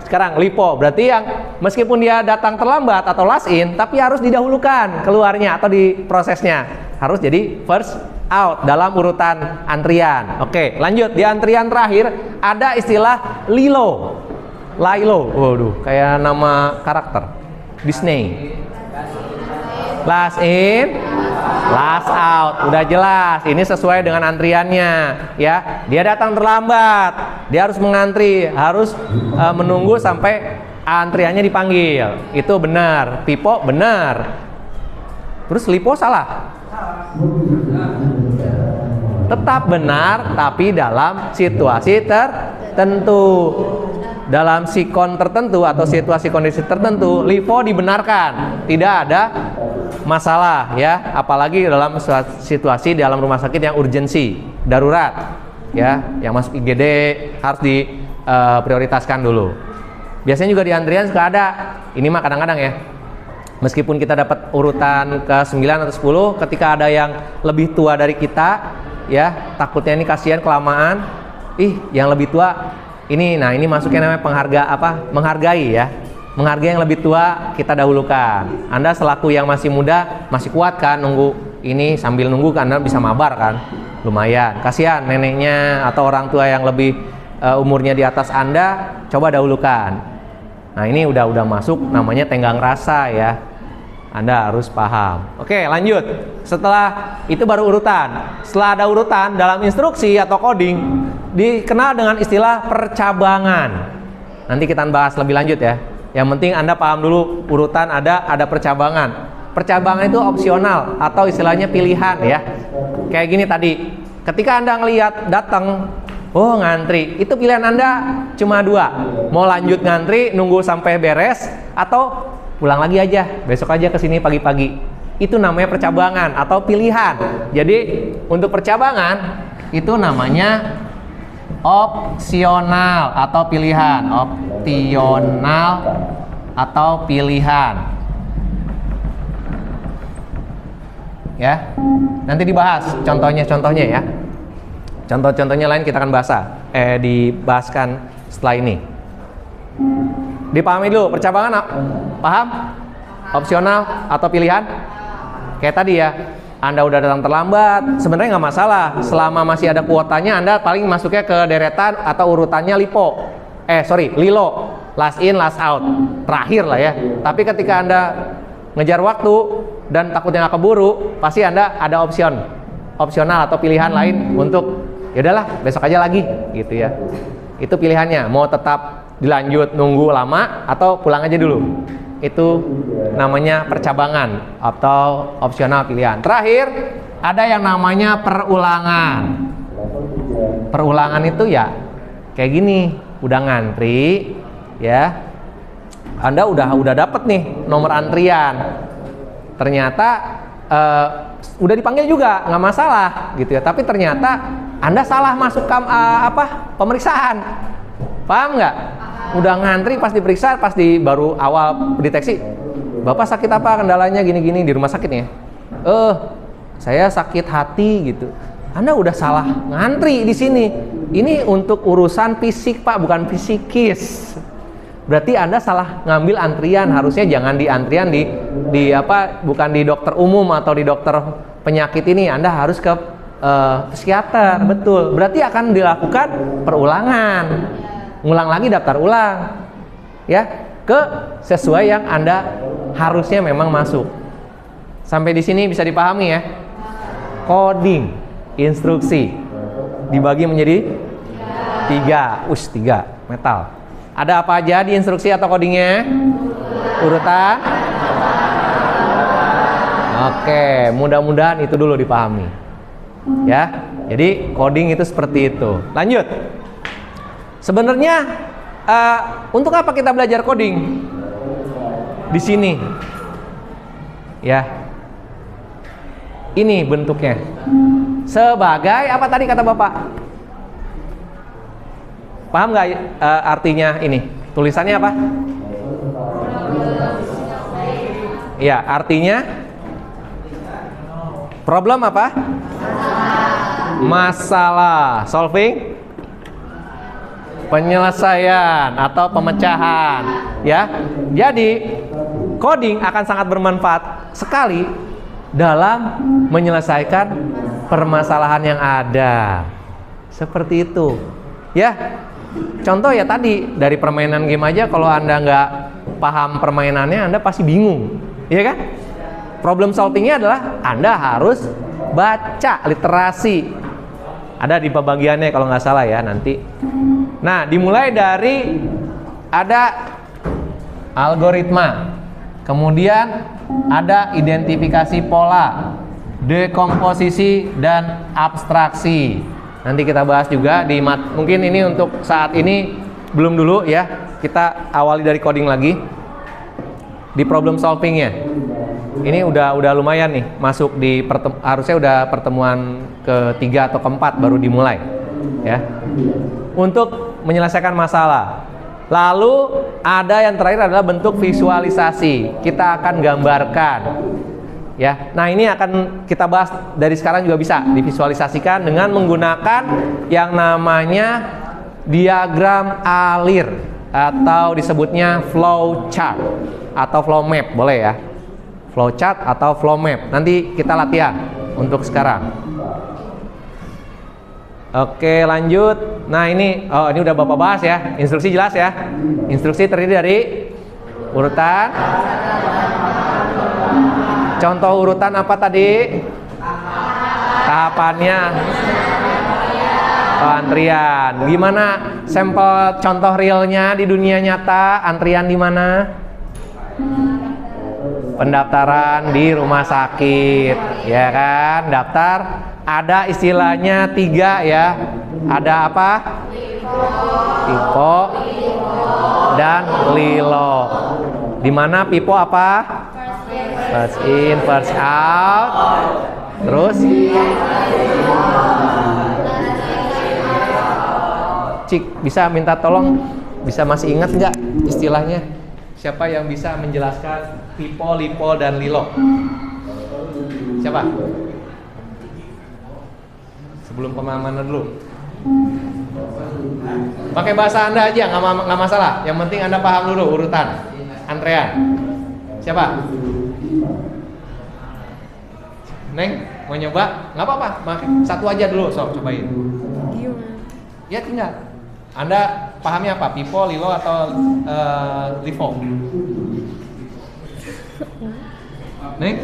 Sekarang LIFO berarti yang meskipun dia datang terlambat atau last in, tapi harus didahulukan keluarnya atau di prosesnya. Harus jadi first out dalam urutan antrian. Oke, lanjut. Di antrian terakhir ada istilah LILO. Waduh, kayak nama karakter Disney. Last in, last out. Udah jelas, ini sesuai dengan antriannya ya. Dia datang terlambat, dia harus mengantri, harus menunggu sampai antriannya dipanggil. Itu benar. Pipo benar. Terus LIPO salah? Tetap benar, tapi dalam situasi tertentu. Dalam sikon tertentu atau situasi kondisi tertentu, LIFO dibenarkan, tidak ada masalah ya, apalagi dalam situasi dalam rumah sakit yang urgensi, darurat ya, yang masuk IGD harus diprioritaskan dulu. Biasanya juga di antrian suka ada, ini mah kadang-kadang ya, meskipun kita dapat urutan ke 9 atau 10, ketika ada yang lebih tua dari kita ya, takutnya ini kasihan kelamaan, yang lebih tua ini, nah ini masuknya namanya menghargai ya. Menghargai yang lebih tua kita dahulukan. Anda selaku yang masih muda masih kuat kan nunggu ini, sambil nunggu kan Anda bisa mabar kan, lumayan. Kasihan neneknya atau orang tua yang lebih umurnya di atas Anda, coba dahulukan. Nah ini udah masuk namanya tenggang rasa ya. Anda harus paham. Oke, lanjut. Setelah itu baru urutan. Setelah ada urutan dalam instruksi atau coding dikenal dengan istilah percabangan. Nanti kita bahas lebih lanjut ya. Yang penting Anda paham dulu urutan ada percabangan. Percabangan itu opsional atau istilahnya pilihan ya. Kayak gini tadi. Ketika Anda ngelihat datang, ngantri, itu pilihan Anda cuma 2. Mau lanjut ngantri nunggu sampai beres atau pulang lagi aja, besok aja kesini pagi-pagi. Itu namanya percabangan atau pilihan. Jadi untuk percabangan itu namanya opsional atau pilihan. Opsional atau pilihan. Ya, nanti dibahas contohnya ya. Contoh-contohnya lain kita akan dibahaskan setelah ini. Dipahami dulu percabangan, paham? Opsional atau pilihan? Kayak tadi ya, Anda udah datang terlambat, sebenarnya nggak masalah. Selama masih ada kuotanya, Anda paling masuknya ke deretan atau urutannya LILO, last in, last out, terakhir lah ya. Tapi ketika Anda ngejar waktu dan takutnya nggak keburu, pasti Anda ada opsional atau pilihan lain untuk ya udahlah besok aja lagi gitu ya. Itu pilihannya, mau tetap dilanjut nunggu lama atau pulang aja dulu. Itu namanya percabangan atau opsional pilihan. Terakhir, ada yang namanya perulangan. Perulangan itu ya kayak gini, udah ngantri ya. Anda udah dapet nih nomor antrian. Ternyata udah dipanggil juga, nggak masalah gitu ya. Tapi ternyata Anda salah masuk pemeriksaan. Paham nggak? Udah ngantri pas diperiksa, baru awal deteksi. Bapak sakit apa, kendalanya gini-gini di rumah sakitnya? Saya sakit hati gitu. Anda udah salah ngantri di sini. Ini untuk urusan fisik Pak, bukan psikis. Berarti Anda salah ngambil antrian. Harusnya jangan di antrian bukan di dokter umum atau di dokter penyakit ini. Anda harus ke psikiater, betul. Berarti akan dilakukan perulangan. Ngulang lagi daftar ulang. Ya, ke sesuai yang Anda harusnya memang masuk. Sampai di sini bisa dipahami ya? Coding, instruksi dibagi menjadi 3 metal. Ada apa aja di instruksi atau codingnya? Urutan. Oke, mudah-mudahan itu dulu dipahami. Ya, jadi coding itu seperti itu. Lanjut. Sebenarnya untuk apa kita belajar coding? Di sini. Ya. Ini bentuknya. Sebagai apa tadi kata Bapak? Paham nggak artinya ini? Tulisannya apa? Ya, artinya problem apa? Masalah. Solving? Penyelesaian atau pemecahan. Ya, jadi coding akan sangat bermanfaat sekali dalam menyelesaikan permasalahan yang ada. Seperti itu. Ya. Contoh ya tadi, dari permainan game aja kalau Anda nggak paham permainannya, Anda pasti bingung, iya kan? Problem solvingnya adalah Anda harus baca literasi. Ada di pembagiannya kalau nggak salah ya nanti. Nah, dimulai dari ada algoritma, kemudian ada identifikasi pola, dekomposisi dan abstraksi. Nanti kita bahas juga mungkin ini untuk saat ini belum dulu ya. Kita awali dari coding lagi. Di problem solvingnya. Ini udah lumayan nih masuk di harusnya udah pertemuan ke-3 atau ke-4 baru dimulai ya. Untuk menyelesaikan masalah. Lalu ada yang terakhir adalah bentuk visualisasi. Kita akan gambarkan. Ya, nah ini akan kita bahas dari sekarang juga bisa divisualisasikan dengan menggunakan yang namanya diagram alir atau disebutnya flow chart atau flow map, boleh ya? Flow chart atau flow map. Nanti kita latihan untuk sekarang. Oke, lanjut. Nah, ini udah Bapak bahas ya. Instruksi jelas ya. Instruksi terdiri dari urutan. Contoh urutan apa tadi? Tahapannya. Antrian. Gimana sampel contoh realnya di dunia nyata? Antrian di mana? Pendaftaran di rumah sakit, ya kan? Daftar. Ada istilahnya 3 ya. Ada apa? Pipo dan Lilo. Di mana Pipo apa? First in, first out. Terus Cik, bisa minta tolong, bisa masih ingat nggak istilahnya? Siapa yang bisa menjelaskan Pipo, Lipo, dan Lilo? Siapa? Sebelum pemahaman dulu. Pakai bahasa Anda aja, nggak masalah. Yang penting Anda paham dulu urutan antrean. Siapa? Neng, mau nyoba? Nggak apa-apa, satu aja dulu, cobain. Ya tinggal. Anda pahamnya apa? Pipo, Lilo, atau Livo? Neng?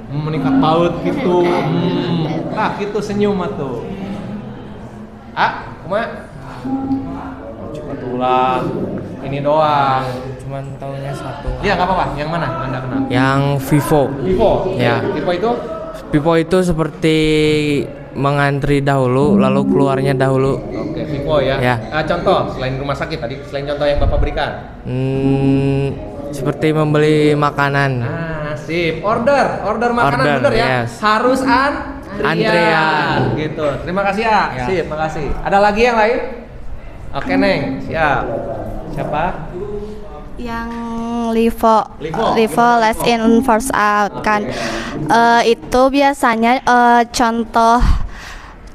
Meningkat paut gitu. Nah, gitu senyum tuh. Ah, kuma? Cepat tulang. Ini doang. Cuman tahunya satu. Iya, nggak apa-apa. Yang mana Anda kenal? Yang Vivo. Vivo. Ya. Vivo itu Vivo itu seperti mengantri dahulu lalu keluarnya dahulu. oke, Vivo ya. Ya. Contoh selain rumah sakit tadi, selain contoh yang Bapak berikan. Seperti membeli makanan. Nah, sip. Order makanan Order, bener ya. yes. Harus Antrian. Gitu. Terima kasih ya. Ya. Sip, makasih. Ada lagi yang lain? Oke, Neng. Siap. Siapa? Yang Livo, Livo. last in first out kan. Itu biasanya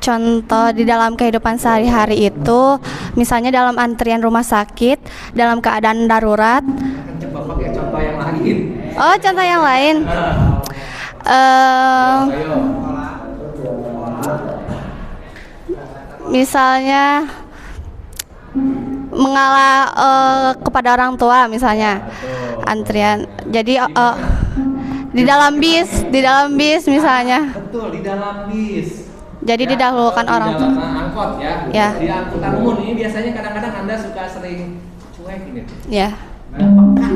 contoh di dalam kehidupan sehari-hari itu, misalnya dalam antrian rumah sakit, dalam keadaan darurat. Coba pakai contoh yang lain. Oh, contoh yang lain. Ayo. Misalnya mengalah kepada orang tua misalnya antrian. Jadi di dalam bis misalnya. Betul, di dalam bis. Jadi didahulukan orang tua. Di dalam angkot ya. Ya. Di angkutan umum ini biasanya kadang-kadang Anda suka sering cuek ini. Ya. Ada peka.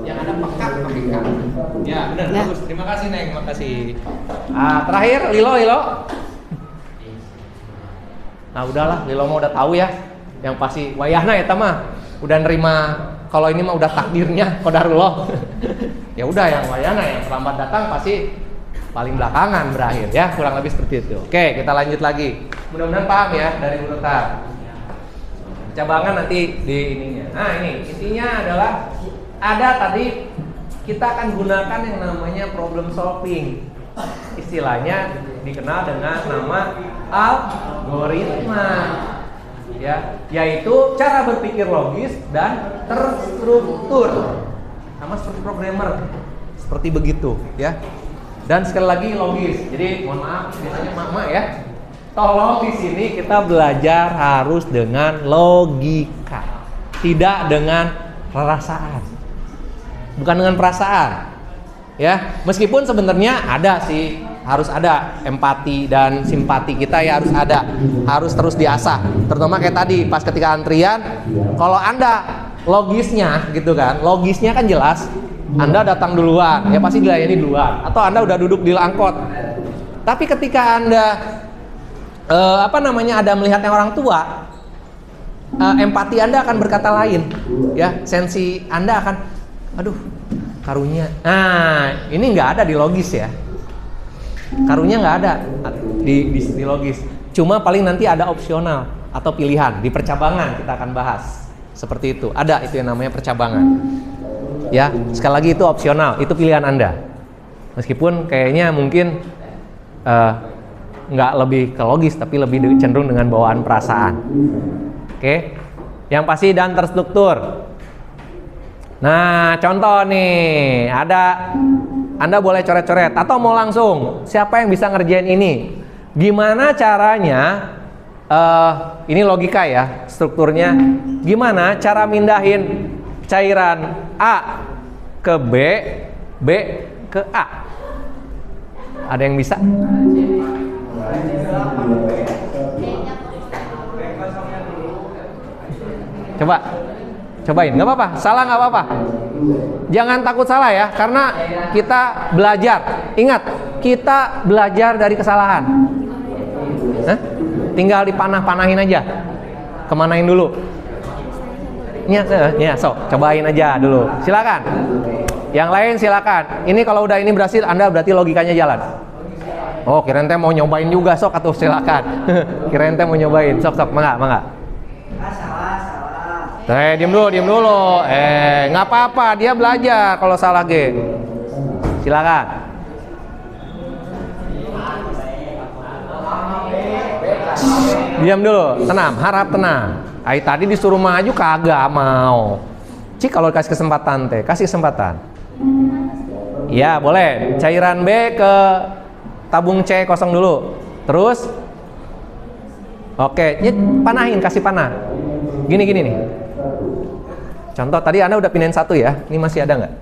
Yang ada peka pakai K. Ya, benar. Ya. Bagus. Terima kasih, Neng. Makasih. Terakhir Lilo. Nah, udahlah, Lilo mah udah tahu ya. Yang pasti wayahna ya mah udah nerima kalau ini mah udah takdirnya qadarullah. Ya udah yang wayahna yang terlambat datang pasti paling belakangan berakhir ya, kurang lebih seperti itu. Oke, kita lanjut lagi. Mudah-mudahan paham ya dari urutan. Cabangan nanti di ininya. Nah, ini intinya adalah ada tadi kita akan gunakan yang namanya problem solving. Istilahnya dikenal dengan nama algoritma. Ya, yaitu cara berpikir logis dan terstruktur. Sama seperti programmer. Seperti begitu, ya. Dan sekali lagi logis. Jadi mohon maaf, biasanya mama ya. Tolong di sini kita belajar harus dengan logika, tidak dengan perasaan. Bukan dengan perasaan. Ya, meskipun sebenarnya ada sih, harus ada empati dan simpati kita ya harus terus diasah. Terutama kayak tadi pas ketika antrian, kalau Anda logisnya gitu kan, logisnya kan jelas. Anda datang duluan, ya pasti dilayani duluan. Atau Anda udah duduk di angkot. Tapi ketika Anda ada melihat yang orang tua, empati Anda akan berkata lain, ya sensi Anda akan, aduh karunya. Nah ini nggak ada di logis ya, karunya nggak ada di logis. Cuma paling nanti ada opsional atau pilihan di percabangan kita akan bahas seperti itu. Ada itu yang namanya percabangan. Ya sekali lagi itu opsional, itu pilihan Anda. Meskipun kayaknya mungkin nggak lebih ke logis tapi lebih cenderung dengan bawaan perasaan. Oke, yang pasti dan terstruktur. Nah contoh nih, ada Anda boleh coret-coret atau mau langsung. Siapa yang bisa ngerjain ini? Gimana caranya? Ini logika ya strukturnya. Gimana cara mindahin cairan A ke B, B ke A? Ada yang bisa? Cobain, nggak apa-apa, salah nggak apa-apa. Jangan takut salah ya, karena kita belajar. Ingat, kita belajar dari kesalahan. Tinggal dipanah-panahin aja. Kemanain dulu? Sok, cobain aja dulu. Silakan. Yang lain silakan. Ini kalau udah ini berhasil, Anda berarti logikanya jalan. Oh, kirain teh mau nyobain juga, sok atuh silakan. Kirain teh mau nyobain, sok, mangga. Diam dulu. Nggak apa-apa, dia belajar kalau salah G. Silakan. Diam dulu, tenang, harap tenang. Tadi disuruh maju kagak mau. Cik kalau kasih kesempatan teh, kasih kesempatan. Ya boleh. Cairan B ke tabung C kosong dulu. Terus, oke, panahin, kasih panah. Gini nih. Contoh tadi Anda udah pindahin satu ya. Ini masih ada nggak?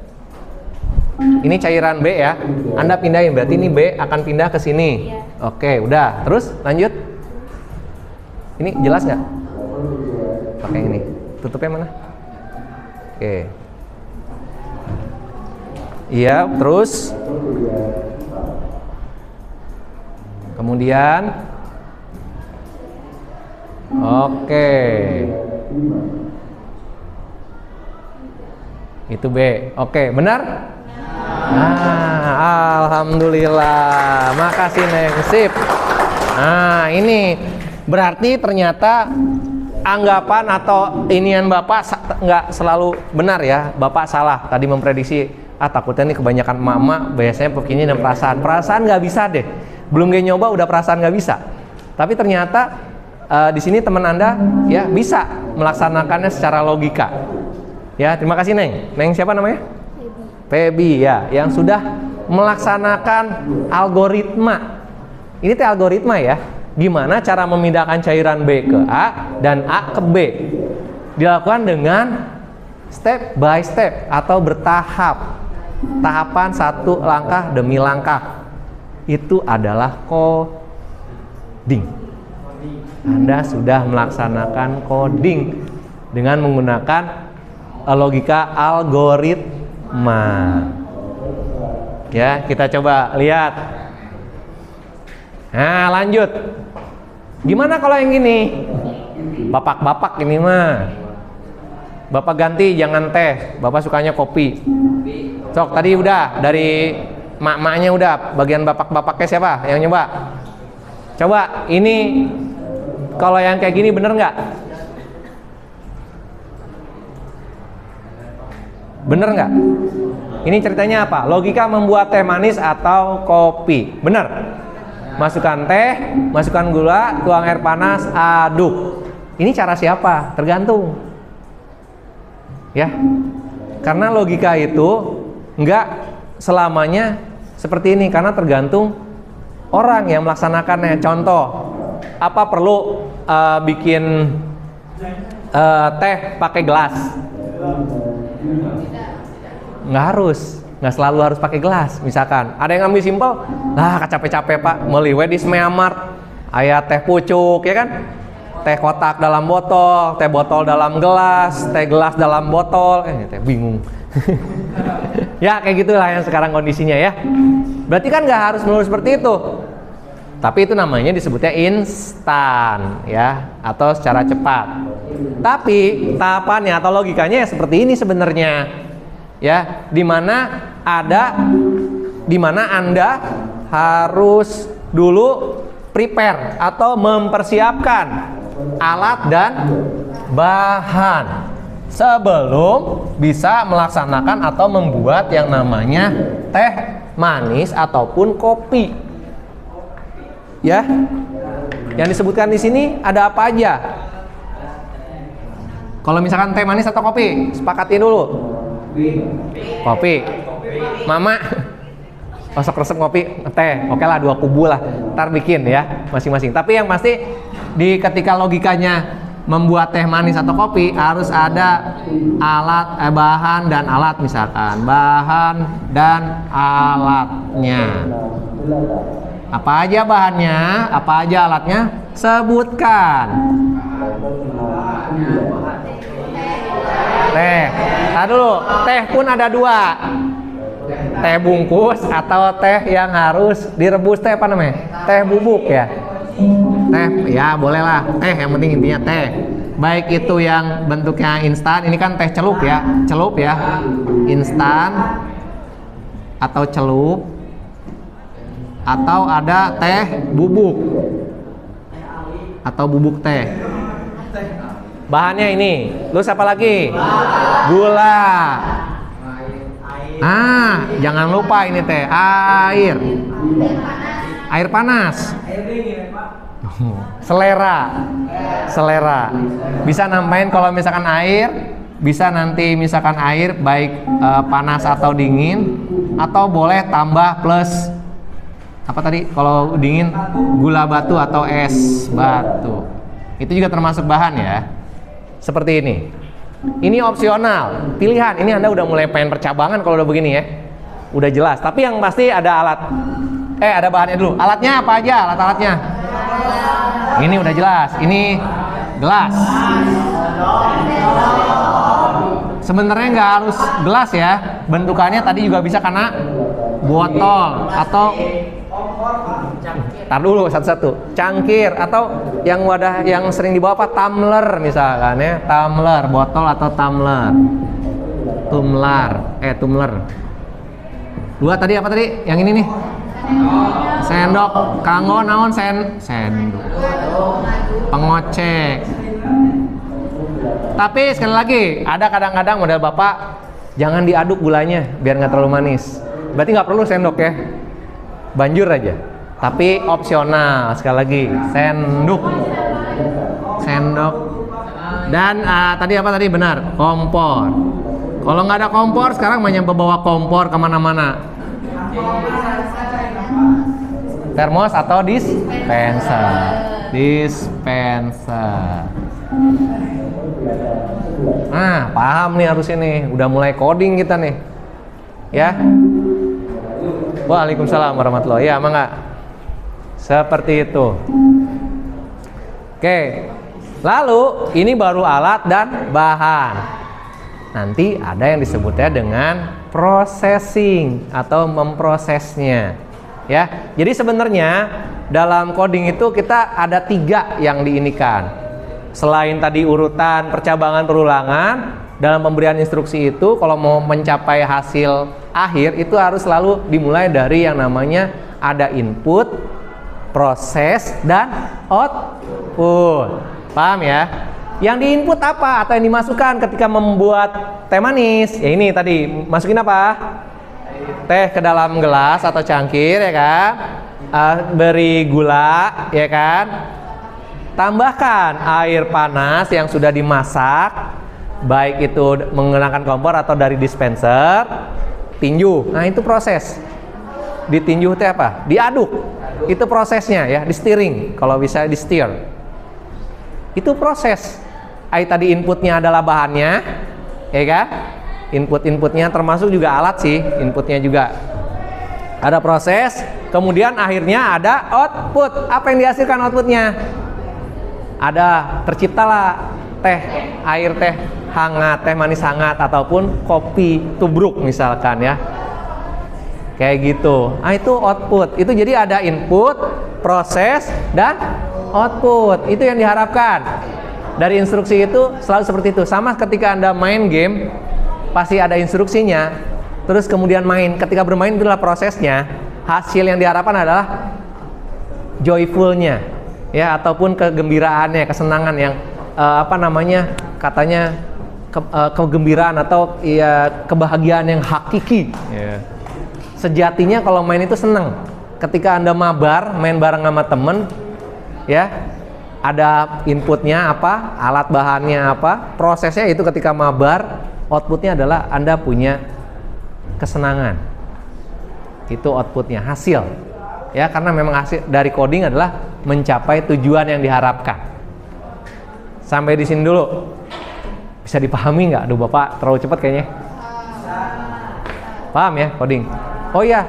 Ini cairan B ya. Anda pindahin, berarti ini B akan pindah ke sini. Oke, udah. Terus lanjut. Ini jelas nggak? pakai ini. Tutupnya mana? Oke. Iya, terus. Kemudian. Oke. Itu B. Oke, benar? Alhamdulillah. Makasih Neng. Sip. Nah, ini berarti ternyata anggapan atau inian Bapak nggak selalu benar ya. Bapak salah tadi memprediksi, takutnya nih kebanyakan emak-emak biasanya begini dan perasaan nggak bisa deh. Belum dia nyoba udah perasaan nggak bisa. Tapi ternyata di sini teman Anda ya bisa melaksanakannya secara logika. Ya, terima kasih Neng. Neng siapa namanya? Febi ya, yang sudah melaksanakan algoritma. Ini teh algoritma ya. Gimana cara memindahkan cairan B ke A dan A ke B? Dilakukan dengan step by step atau bertahap. Tahapan satu langkah demi langkah. Itu adalah coding. Anda sudah melaksanakan coding dengan menggunakan logika algoritma. Ya, kita coba lihat. Nah, lanjut. Gimana kalau yang gini? Bapak-bapak ini mah. Bapak ganti jangan teh. Bapak sukanya kopi. Sok, tadi udah dari mak-maknya udah. Bagian bapak-bapaknya siapa yang nyoba? Coba, ini kalau yang kayak gini bener nggak? Bener nggak? Ini ceritanya apa? Logika membuat teh manis atau kopi. Bener? Masukkan teh, masukkan gula, tuang air panas, aduk. Ini cara siapa? Tergantung. Ya. Karena logika itu nggak selamanya seperti ini, karena tergantung orang yang melaksanakannya. Contoh, apa perlu bikin teh pakai gelas? Nggak harus, nggak selalu harus pakai gelas. Misalkan ada yang ambil simpel, capek-capek pak, meliwet di Smeamart, aya teh pucuk ya kan, teh kotak dalam botol, teh botol dalam gelas, teh gelas dalam botol, teh bingung. Ya kayak gitulah yang sekarang kondisinya ya. Berarti kan nggak harus melulu seperti itu. Tapi itu namanya disebutnya instan ya, atau secara cepat. Tapi tahapannya atau logikanya ya seperti ini sebenarnya. Ya, dimana Anda harus dulu prepare atau mempersiapkan alat dan bahan sebelum bisa melaksanakan atau membuat yang namanya teh manis ataupun kopi. Ya, yang disebutkan di sini ada apa aja? Kalau misalkan teh manis atau kopi, sepakatin dulu. Kopi. Mama, resep ngopi, teh. Oke lah 2 kubu lah. Ntar bikin ya masing-masing. Tapi yang pasti ketika logikanya membuat teh manis atau kopi harus ada alat, bahan dan alat misalkan. Bahan dan alatnya. Apa aja bahannya, apa aja alatnya? Sebutkan. Teh. Nah dulu, teh pun ada 2. Teh bungkus atau teh yang harus direbus, teh apa namanya? Teh bubuk ya. Teh, ya bolehlah. Teh yang penting intinya teh. Baik itu yang bentuknya instan, ini kan teh celup ya. Celup ya. Instan atau celup. Atau ada teh bubuk atau bubuk teh. Bahannya ini. Terus apa lagi? Gula. Jangan lupa ini teh air. Air panas. Selera. Bisa nambahin kalau misalkan air, bisa nanti misalkan air baik panas atau dingin, atau boleh tambah plus apa tadi kalau dingin gula batu atau es batu. Itu juga termasuk bahan ya. Seperti ini. Ini opsional, pilihan. Ini Anda udah mulai pengen percabangan kalau udah begini ya. Udah jelas, tapi yang pasti ada alat. Ada bahannya dulu. Alatnya apa aja? Alat-alatnya. Ini udah jelas. Ini Gelas. Sebenarnya nggak harus gelas ya. Bentukannya tadi juga bisa karena botol atau tar dulu satu-satu. Cangkir atau yang wadah yang sering dibawa apa? Tumbler misalkan ya. Tumbler, botol atau tumbler. Tumbler. Dua tadi apa tadi? Yang ini nih. Sendok. Kanggo naon sendok. Pengocek. Tapi sekali lagi, ada kadang-kadang model bapak jangan diaduk gulanya biar nggak terlalu manis. Berarti nggak perlu sendok ya, banjur aja. Tapi opsional sekali lagi, sendok. Dan tadi apa tadi benar? Kompor. Kalau nggak ada kompor, sekarang banyak bawa kompor kemana-mana. Termos atau dispenser. Nah, paham nih harus ini. Udah mulai coding kita nih. Ya. Waalaikumsalam warahmatullahi. Ya, mangga. Seperti itu. Oke. Lalu ini baru alat dan bahan. Nanti ada yang disebutnya dengan processing atau memprosesnya. Ya. Jadi sebenarnya dalam coding itu kita ada 3 yang diinikan. Selain tadi urutan percabangan perulangan, dalam pemberian instruksi itu kalau mau mencapai hasil akhir itu harus selalu dimulai dari yang namanya ada input, proses, dan output. Paham ya? Yang diinput apa atau yang dimasukkan ketika membuat teh manis? Ya ini tadi, masukin apa? Teh ke dalam gelas atau cangkir ya kan? Beri gula ya kan? Tambahkan air panas yang sudah dimasak, baik itu menggunakan kompor atau dari dispenser, tinju. Nah itu proses. Ditinju itu apa? Diaduk. Itu prosesnya ya, di steering. Kalau bisa di steer. Itu proses. Tadi inputnya adalah bahannya, ya kan? Inputnya termasuk juga alat sih, inputnya juga. Ada proses, kemudian akhirnya ada output. Apa yang dihasilkan outputnya? Ada terciptalah air teh hangat, teh manis hangat ataupun kopi tubruk misalkan ya. Kayak gitu. Nah, itu output. Itu jadi ada input, proses dan output. Itu yang diharapkan. Dari instruksi itu selalu seperti itu. Sama ketika Anda main game, pasti ada instruksinya. Terus kemudian main. Ketika bermain itulah prosesnya. Hasil yang diharapkan adalah joyfulnya. Ya, ataupun kegembiraannya, kesenangan yang katanya kegembiraan atau ya kebahagiaan yang hakiki. Yeah. Sejatinya kalau main itu senang. Ketika Anda mabar, main bareng sama temen, ya ada inputnya apa, alat bahannya apa, prosesnya itu ketika mabar, outputnya adalah Anda punya kesenangan. Itu outputnya, hasil. Ya, karena memang hasil dari coding adalah mencapai tujuan yang diharapkan. Sampai di sini dulu. Bisa dipahami nggak? Aduh, Bapak terlalu cepat kayaknya. Paham ya coding? Oh iya,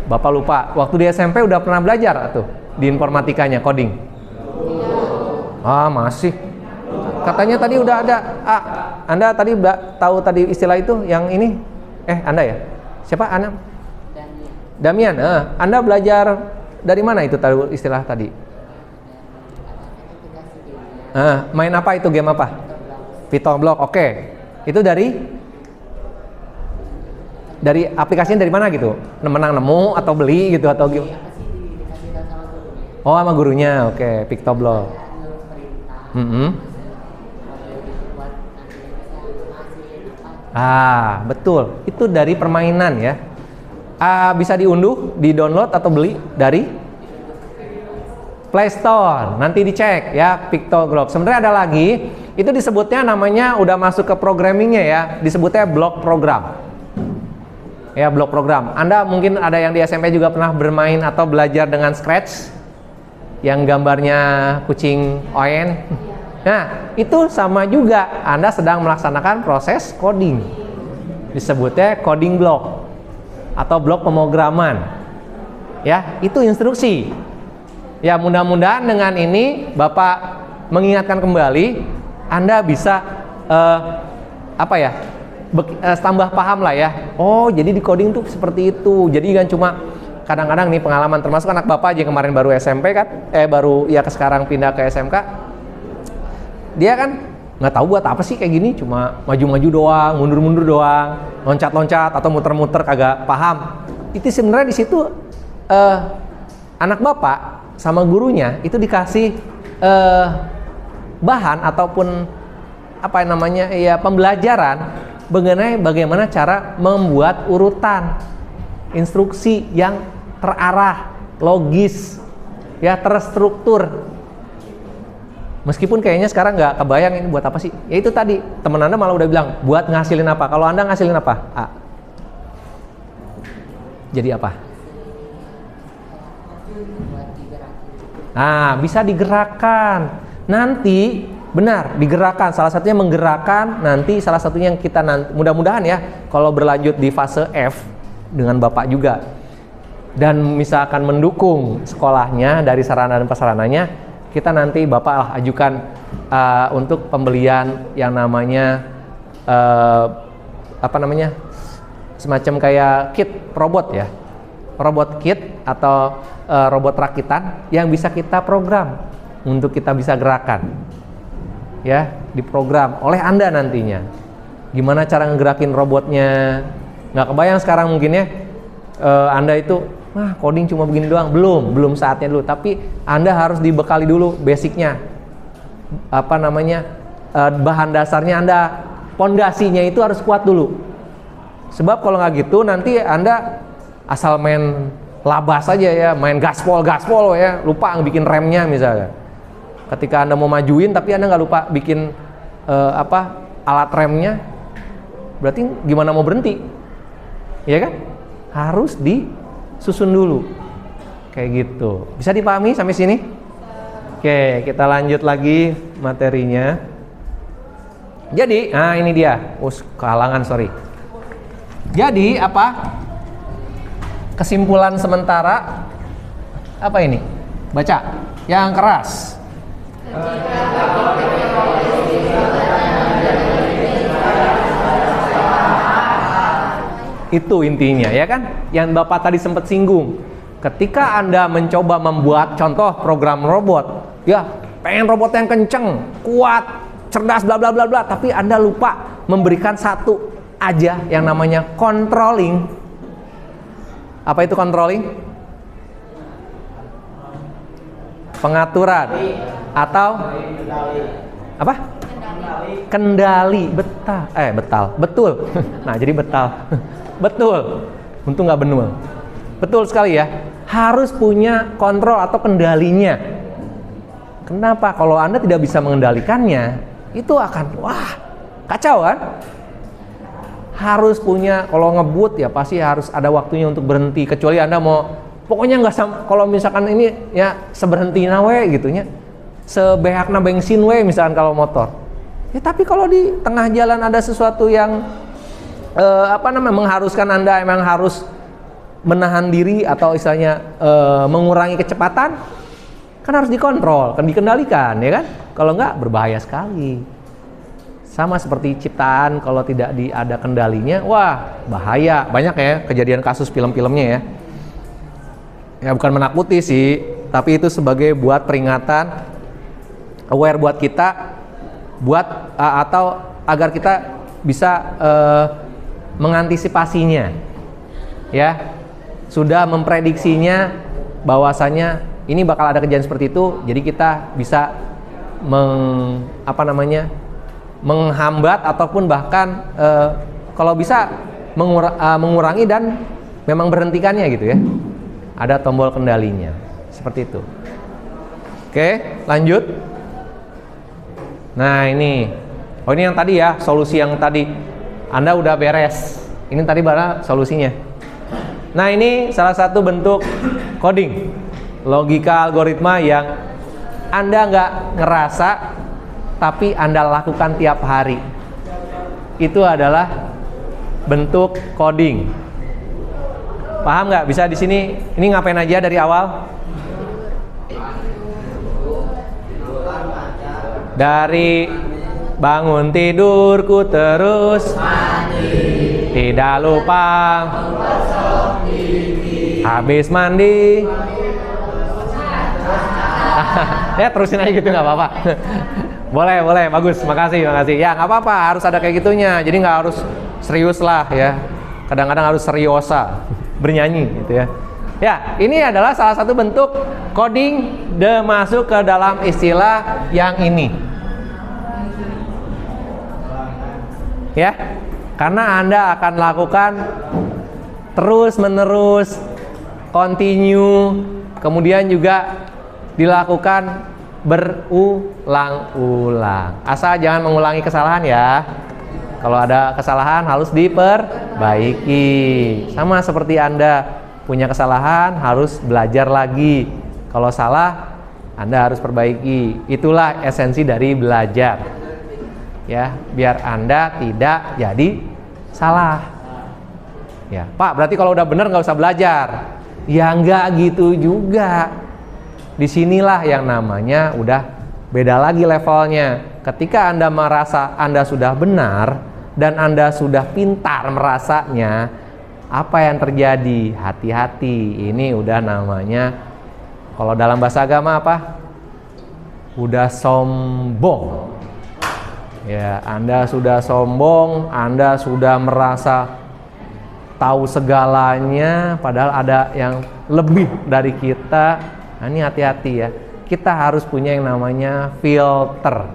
Bapak lupa. Waktu di SMP udah pernah belajar tuh di informatikanya coding. Masih. Katanya tadi udah ada. Anda tadi tahu tadi istilah itu yang ini? Anda ya? Siapa? Anda? Damian, Anda belajar dari mana itu tahu istilah tadi? Main apa itu, game apa? Pitoblock, oke. Itu dari aplikasinya dari mana gitu? Nemu atau beli gitu atau gimana? Oh, sama gurunya, oke. Pitoblock. Betul. Itu dari permainan ya. Bisa diunduh, di-download atau beli dari Play Store. Nanti dicek ya, Pictoglobe. Sebenarnya ada lagi, itu disebutnya namanya udah masuk ke programmingnya ya, disebutnya block program. Ya, block program. Anda mungkin ada yang di SMP juga pernah bermain atau belajar dengan Scratch yang gambarnya kucing oyen. Nah, itu sama juga. Anda sedang melaksanakan proses coding. Disebutnya coding block atau blok pemrograman. Ya, itu instruksi. Ya, mudah-mudahan dengan ini Bapak mengingatkan kembali, Anda bisa tambah paham lah ya. Oh, jadi di coding tuh seperti itu. Jadi kan cuma kadang-kadang nih pengalaman, termasuk anak bapak aja kemarin baru SMP kan, sekarang pindah ke SMK. Dia kan nggak tahu buat apa sih kayak gini, cuma maju-maju doang, mundur-mundur doang, loncat-loncat atau muter-muter kagak paham. Itu sebenarnya di situ anak bapak sama gurunya itu dikasih bahan ataupun pembelajaran mengenai bagaimana cara membuat urutan instruksi yang terarah, logis, ya terstruktur. Meskipun kayaknya sekarang nggak kebayang ini buat apa sih? Ya itu tadi teman Anda malah udah bilang buat ngasilin apa. Kalau Anda ngasilin apa? A. Jadi apa? Nah, bisa digerakkan. Nanti benar digerakkan. Salah satunya menggerakkan. Nanti salah satunya yang kita mudah-mudahan ya kalau berlanjut di fase F dengan Bapak juga dan misalkan mendukung sekolahnya dari sarana dan prasarananya, kita nanti Bapak ajukan untuk pembelian yang namanya semacam kayak kit robot ya, robot kit atau robot rakitan yang bisa kita program untuk kita bisa gerakan ya, diprogram oleh Anda nantinya. Gimana cara ngegerakin robotnya? Nggak kebayang sekarang mungkin ya, Anda itu coding cuma begini doang, belum saatnya dulu. Tapi Anda harus dibekali dulu basicnya, bahan dasarnya Anda, pondasinya itu harus kuat dulu. Sebab kalau nggak gitu nanti Anda asal main labas aja ya, main gaspol ya, lupa bikin remnya misalnya. Ketika Anda mau majuin tapi Anda nggak lupa bikin alat remnya, berarti gimana mau berhenti? Ya kan? Harus disusun dulu. Kayak gitu. Bisa dipahami sampai sini? Oke, kita lanjut lagi materinya. Jadi, ini dia. Kehalangan, sorry. Jadi, apa? Kesimpulan sementara apa ini? Baca. Yang keras. Itu intinya ya kan, yang Bapak tadi sempat singgung. Ketika Anda mencoba membuat contoh program robot, ya pengen robot yang kenceng, kuat, cerdas, bla bla bla bla, tapi Anda lupa memberikan satu aja yang namanya controlling. Apa itu controlling? Pengaturan atau apa? Kendali. Betul. Nah, jadi betul. Untung nggak benul. Betul sekali ya. Harus punya kontrol atau kendalinya. Kenapa? Kalau Anda tidak bisa mengendalikannya, itu akan kacau kan? Harus punya, kalau ngebut ya pasti harus ada waktunya untuk berhenti. Kecuali Anda mau, pokoknya nggak, kalau misalkan ini ya seberhentina we gitunya, sebehakna bensin we misalkan kalau motor. Ya tapi kalau di tengah jalan ada sesuatu yang mengharuskan Anda emang harus menahan diri atau istilahnya mengurangi kecepatan, kan harus dikontrol, kan dikendalikan ya kan? Kalau enggak berbahaya sekali. Sama seperti ciptaan, kalau tidak ada kendalinya, bahaya. Banyak ya kejadian kasus film-filmnya ya. Ya bukan menakuti sih, tapi itu sebagai buat peringatan, aware buat kita, atau agar kita bisa mengantisipasinya, ya, sudah memprediksinya bahwasanya ini bakal ada kejadian seperti itu, jadi kita bisa menghambat ataupun bahkan kalau bisa mengurangi dan memang berhentikannya gitu ya. Ada tombol kendalinya seperti itu. Oke, lanjut. Nah ini yang tadi ya, solusi yang tadi. Anda udah beres. Ini tadi mana solusinya? Nah ini salah satu bentuk coding, logika algoritma yang Anda nggak ngerasa, tapi Anda lakukan tiap hari. Itu adalah bentuk coding. Paham nggak? Bisa di sini? Ini ngapain aja dari awal? Dari bangun tidurku terus tidak lupa habis mandi. Ya terusin aja gitu nggak apa-apa. Boleh, bagus, makasih. Ya nggak apa-apa, harus ada kayak gitunya. Jadi nggak harus serius lah ya. Kadang-kadang harus seriosa bernyanyi gitu ya. Ya, ini adalah salah satu bentuk coding masuk ke dalam istilah yang ini. Ya, karena Anda akan lakukan terus-menerus, continue, kemudian juga dilakukan berulang-ulang. Asal jangan mengulangi kesalahan ya. Kalau ada kesalahan harus diperbaiki. Sama seperti Anda punya kesalahan harus belajar lagi. Kalau salah Anda harus perbaiki. Itulah esensi dari belajar. Ya, biar Anda tidak jadi salah. Ya, Pak, berarti kalau udah benar nggak usah belajar. Ya nggak gitu juga. Disinilah yang namanya udah beda lagi levelnya. Ketika Anda merasa Anda sudah benar dan Anda sudah pintar merasanya, apa yang terjadi? Hati-hati. Ini udah namanya, kalau dalam bahasa agama apa? Udah sombong. Ya, Anda sudah sombong, Anda sudah merasa tahu segalanya, padahal ada yang lebih dari kita. Nah, ini hati-hati ya. Kita harus punya yang namanya filter.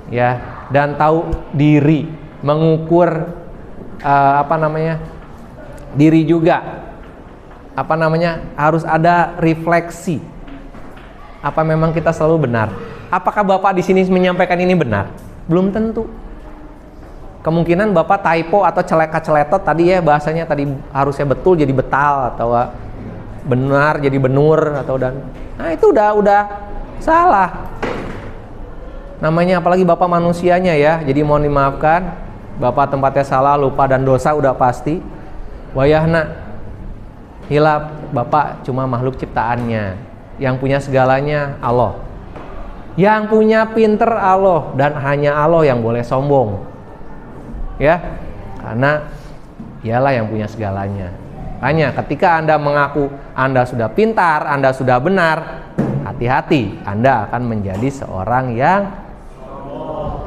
Ya, dan tahu diri, mengukur diri juga. Harus ada refleksi. Apa memang kita selalu benar? Apakah Bapak di sini menyampaikan ini benar? Belum tentu. Kemungkinan Bapak typo atau celeka-celetot tadi ya, bahasanya tadi harusnya betul jadi betal, atau benar jadi benur, atau nah itu udah salah. Namanya apalagi Bapak manusianya ya. Jadi mohon dimaafkan, Bapak tempatnya salah, lupa dan dosa udah pasti. Wayahna hilap, Bapak cuma makhluk ciptaannya. Yang punya segalanya Allah. Yang punya pinter Allah, dan hanya Allah yang boleh sombong. Ya, karena Dialah yang punya segalanya. Hanya ketika Anda mengaku Anda sudah pintar, Anda sudah benar, hati-hati, Anda akan menjadi seorang yang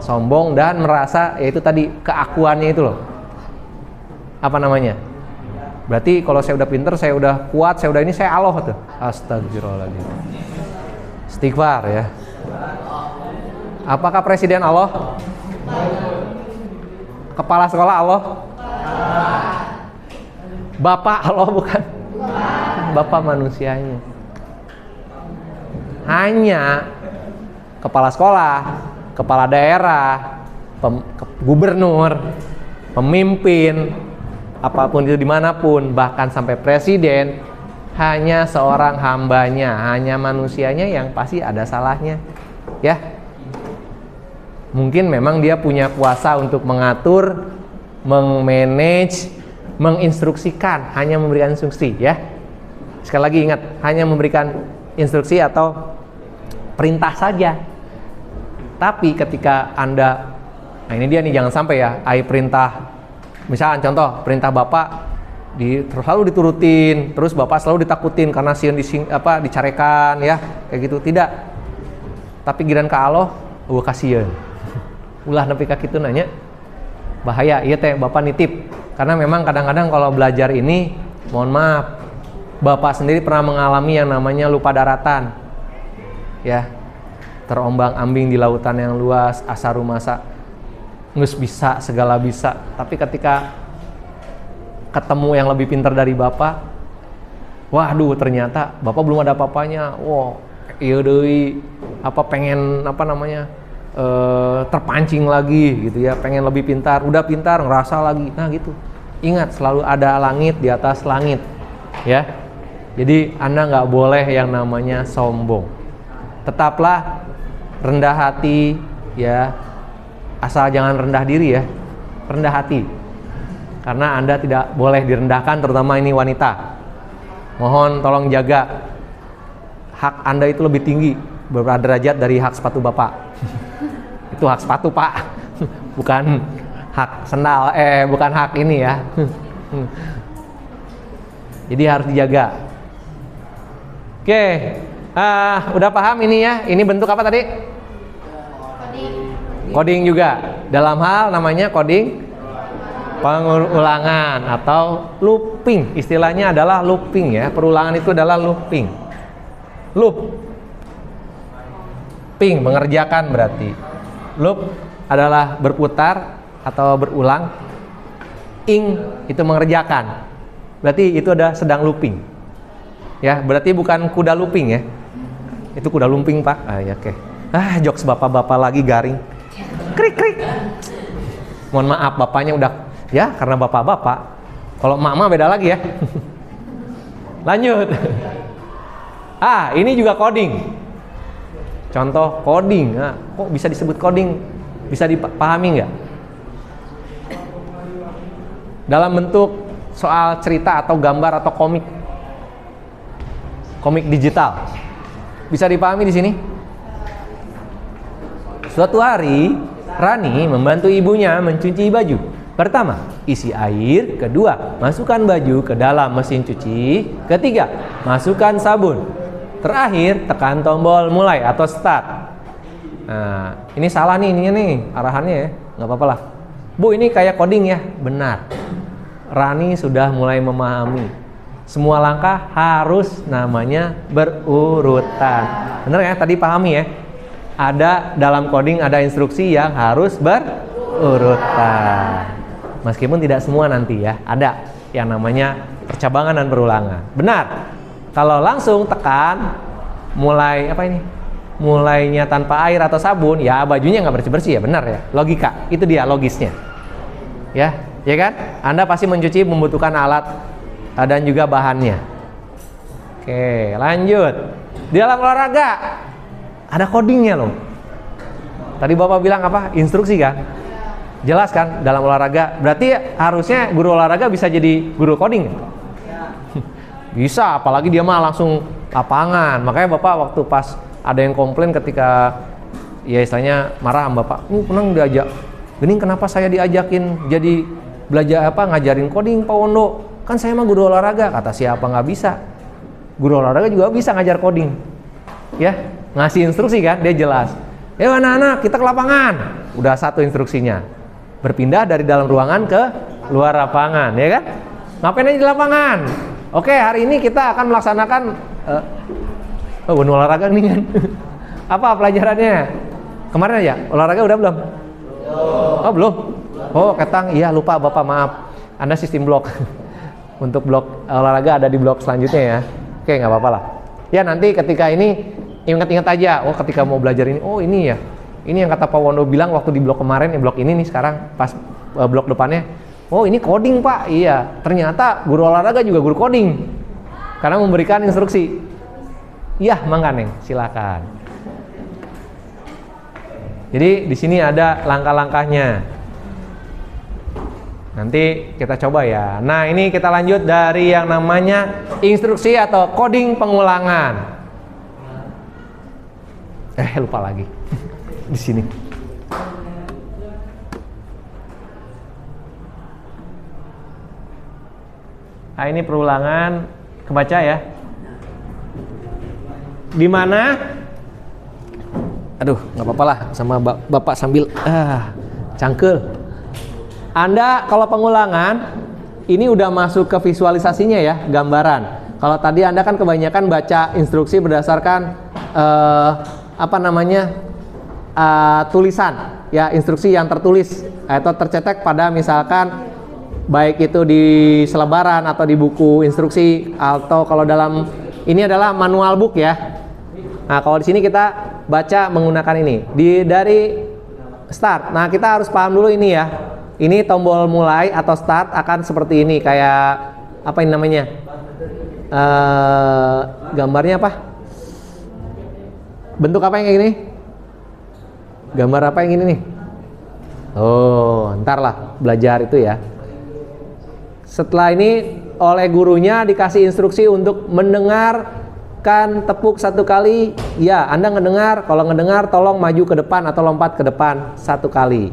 sombong dan merasa, yaitu tadi keakuannya itu loh. Apa namanya? Berarti kalau saya udah pintar, saya udah kuat, saya udah ini, saya Allah tuh. Astagfirullahaladzim. Istighfar ya. Apakah presiden Allah? Kepala sekolah Allah? Bapak Allah bukan? Bapak manusianya. Hanya kepala sekolah, kepala daerah, gubernur, pemimpin, apapun itu dimanapun, bahkan sampai presiden, hanya seorang hambanya, hanya manusianya yang pasti ada salahnya. Ya, mungkin memang dia punya kuasa untuk mengatur, mengmanage, menginstruksikan, hanya memberikan instruksi ya. Sekali lagi ingat, hanya memberikan instruksi atau perintah saja. Tapi ketika Anda, nah ini dia nih, jangan sampai ya, perintah, misalnya contoh, perintah Bapak selalu diturutin, terus Bapak selalu ditakutin karena dicarekan ya, kayak gitu. Tidak. Tapi giran ke Allah, kasihan. Ulah nepi ka kitu nanya, bahaya, iya teh Bapak nitip. Karena memang kadang-kadang kalau belajar ini, mohon maaf, Bapak sendiri pernah mengalami yang namanya lupa daratan. Ya, terombang-ambing di lautan yang luas, asa rumasa, ngus bisa, segala bisa. Tapi ketika ketemu yang lebih pintar dari Bapak, waduh ternyata Bapak belum ada apa-apanya. Wow, iya deui, pengen terpancing lagi gitu ya, pengen lebih pintar, udah pintar ngerasa lagi. Nah gitu. Ingat, selalu ada langit di atas langit ya. Jadi Anda nggak boleh yang namanya sombong. Tetaplah rendah hati ya, asal jangan rendah diri ya, rendah hati. Karena Anda tidak boleh direndahkan, terutama ini wanita. Mohon tolong jaga hak Anda itu lebih tinggi beberapa derajat dari hak sepatu Bapak. Itu hak sepatu, Pak. Bukan hak sendal, bukan hak ini ya. Jadi harus dijaga. Oke, udah paham ini ya? Ini bentuk apa tadi? Coding juga. Dalam hal namanya coding pengulangan atau looping. Istilahnya adalah looping ya. Perulangan itu adalah looping. Loop. Ping, mengerjakan berarti. Loop adalah berputar atau berulang. Ing itu mengerjakan. Berarti itu ada sedang looping. Ya, berarti bukan kuda looping ya. Itu kuda lumping, Pak. Ya, oke. Jokes bapak-bapak lagi garing. Krik krik. Mohon maaf bapaknya udah ya karena bapak-bapak. Kalau mama beda lagi ya. Lanjut. Ini juga coding. Contoh coding. Kok bisa disebut coding? Bisa dipahami nggak? Dalam bentuk soal cerita atau gambar atau komik. Komik digital. Bisa dipahami di sini? Suatu hari, Rani membantu ibunya mencuci baju. Pertama, isi air. Kedua, masukkan baju ke dalam mesin cuci. Ketiga, masukkan sabun. Terakhir, tekan tombol mulai atau start. Nah, ini salah nih ininya nih, arahannya ya. Nggak apa-apa lah. Bu, ini kayak coding ya? Benar. Rani sudah mulai memahami. Semua langkah harus namanya berurutan. Bener ya? Tadi pahami ya? Ada dalam coding ada instruksi yang harus berurutan. Meskipun tidak semua nanti ya, ada yang namanya percabangan dan perulangan. Benar. Kalau langsung tekan mulai apa ini? Mulainya tanpa air atau sabun, ya bajunya nggak bersih-bersih ya, benar ya. Logika, itu dia logisnya. Ya kan? Anda pasti mencuci membutuhkan alat dan juga bahannya. Oke, lanjut. Di dalam olahraga ada codingnya loh. Tadi Bapak bilang apa? Instruksi kan? Jelas kan dalam olahraga. Berarti harusnya guru olahraga bisa jadi guru coding. Bisa, apalagi dia mah langsung lapangan. Makanya Bapak waktu pas ada yang komplain ketika ya istilahnya marah sama Bapak. Pernah diajak. Gening kenapa saya diajakin jadi belajar ngajarin coding Pak Wondo? Kan saya mah guru olahraga. Kata siapa nggak bisa. Guru olahraga juga bisa ngajar coding. Ya, ngasih instruksi kan, dia jelas. Anak-anak, kita ke lapangan. Udah satu instruksinya. Berpindah dari dalam ruangan ke luar lapangan, ya kan? Ngapain aja di lapangan? Oke, hari ini kita akan melaksanakan olahraga nih kan. Apa pelajarannya? Kemarin aja, olahraga udah belum? Oh, belum. Oh, ketang. Iya, lupa Bapak, maaf. Anda sistem blok. Untuk blok olahraga ada di blok selanjutnya ya. Oke, nggak apa-apa lah. Ya, nanti ketika ini ingat-ingat aja. Oh, ketika mau belajar ini, oh ini ya. Ini yang kata Pak Wondo bilang waktu di blok kemarin, blok ini nih sekarang pas blok depannya. Oh, ini coding, Pak. Iya, ternyata guru olahraga juga guru coding. Karena memberikan instruksi. Iya, mangga Neng, silakan. Jadi di sini ada langkah-langkahnya. Nanti kita coba ya. Nah, ini kita lanjut dari yang namanya instruksi atau coding pengulangan. Lupa lagi. Di sini. Nah, ini perulangan kebaca ya. Di mana? Aduh, nggak apa-apa lah sama Bapak sambil cangkel. Anda kalau pengulangan ini udah masuk ke visualisasinya ya, gambaran. Kalau tadi Anda kan kebanyakan baca instruksi berdasarkan tulisan ya, instruksi yang tertulis atau tercetak pada misalkan baik itu di selebaran atau di buku instruksi atau kalau dalam ini adalah manual book ya. Nah, kalau di sini kita baca menggunakan ini dari start. Nah, kita harus paham dulu ini ya. Ini tombol mulai atau start akan seperti ini, kayak apa ini namanya? Gambarnya apa? Bentuk apa yang kayak gini? Gambar apa yang ini nih? Oh, ntar lah belajar itu ya. Setelah ini oleh gurunya dikasih instruksi untuk mendengar misalkan tepuk 1 kali, ya Anda ngedengar. Kalau ngedengar tolong maju ke depan atau lompat ke depan 1 kali.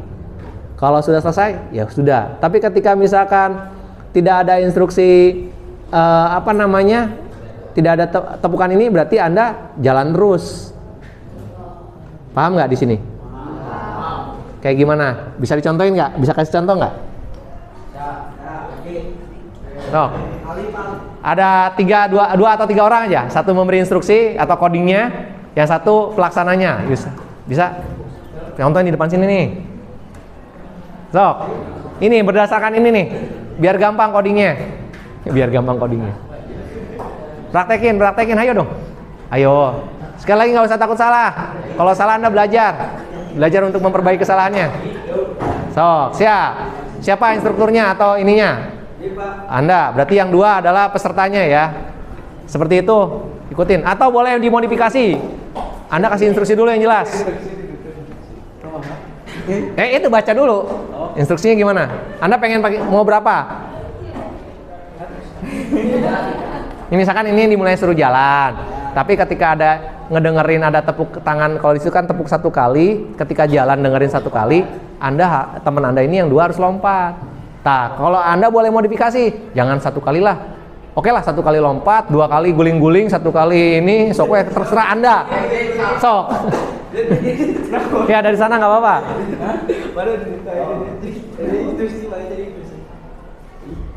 Kalau sudah selesai, ya sudah. Tapi ketika misalkan tidak ada instruksi tidak ada tepukan ini, berarti Anda jalan terus. Paham nggak di sini? Kayak gimana? Bisa dicontohin nggak? Bisa kasih contoh nggak? Tuh. Ada 2 atau 3 orang aja. Satu memberi instruksi atau codingnya, yang satu pelaksananya. Bisa? Contohin di depan sini nih. Sok. Ini berdasarkan ini nih. Biar gampang codingnya. Praktekin, ayo dong. Ayo. Sekali lagi nggak usah takut salah. Kalau salah Anda belajar untuk memperbaiki kesalahannya. Sok, siapa instrukturnya atau ininya? Anda, berarti yang 2 adalah pesertanya ya. Seperti itu, ikutin. Atau boleh dimodifikasi. Anda kasih instruksi dulu yang jelas. Itu baca dulu. Instruksinya gimana? Anda pengen mau berapa? Ini misalkan ini dimulai suruh jalan. Tapi ketika ada ngedengerin ada tepuk tangan, kalau disitu kan tepuk 1 kali, ketika jalan dengerin 1 kali, teman Anda ini yang 2 harus lompat. Nah, kalau Anda boleh modifikasi, jangan 1 kali lah. Oke lah, 1 kali lompat, 2 kali guling-guling, 1 kali ini, sok terserah Anda. Sok. Ya dari sana nggak apa-apa.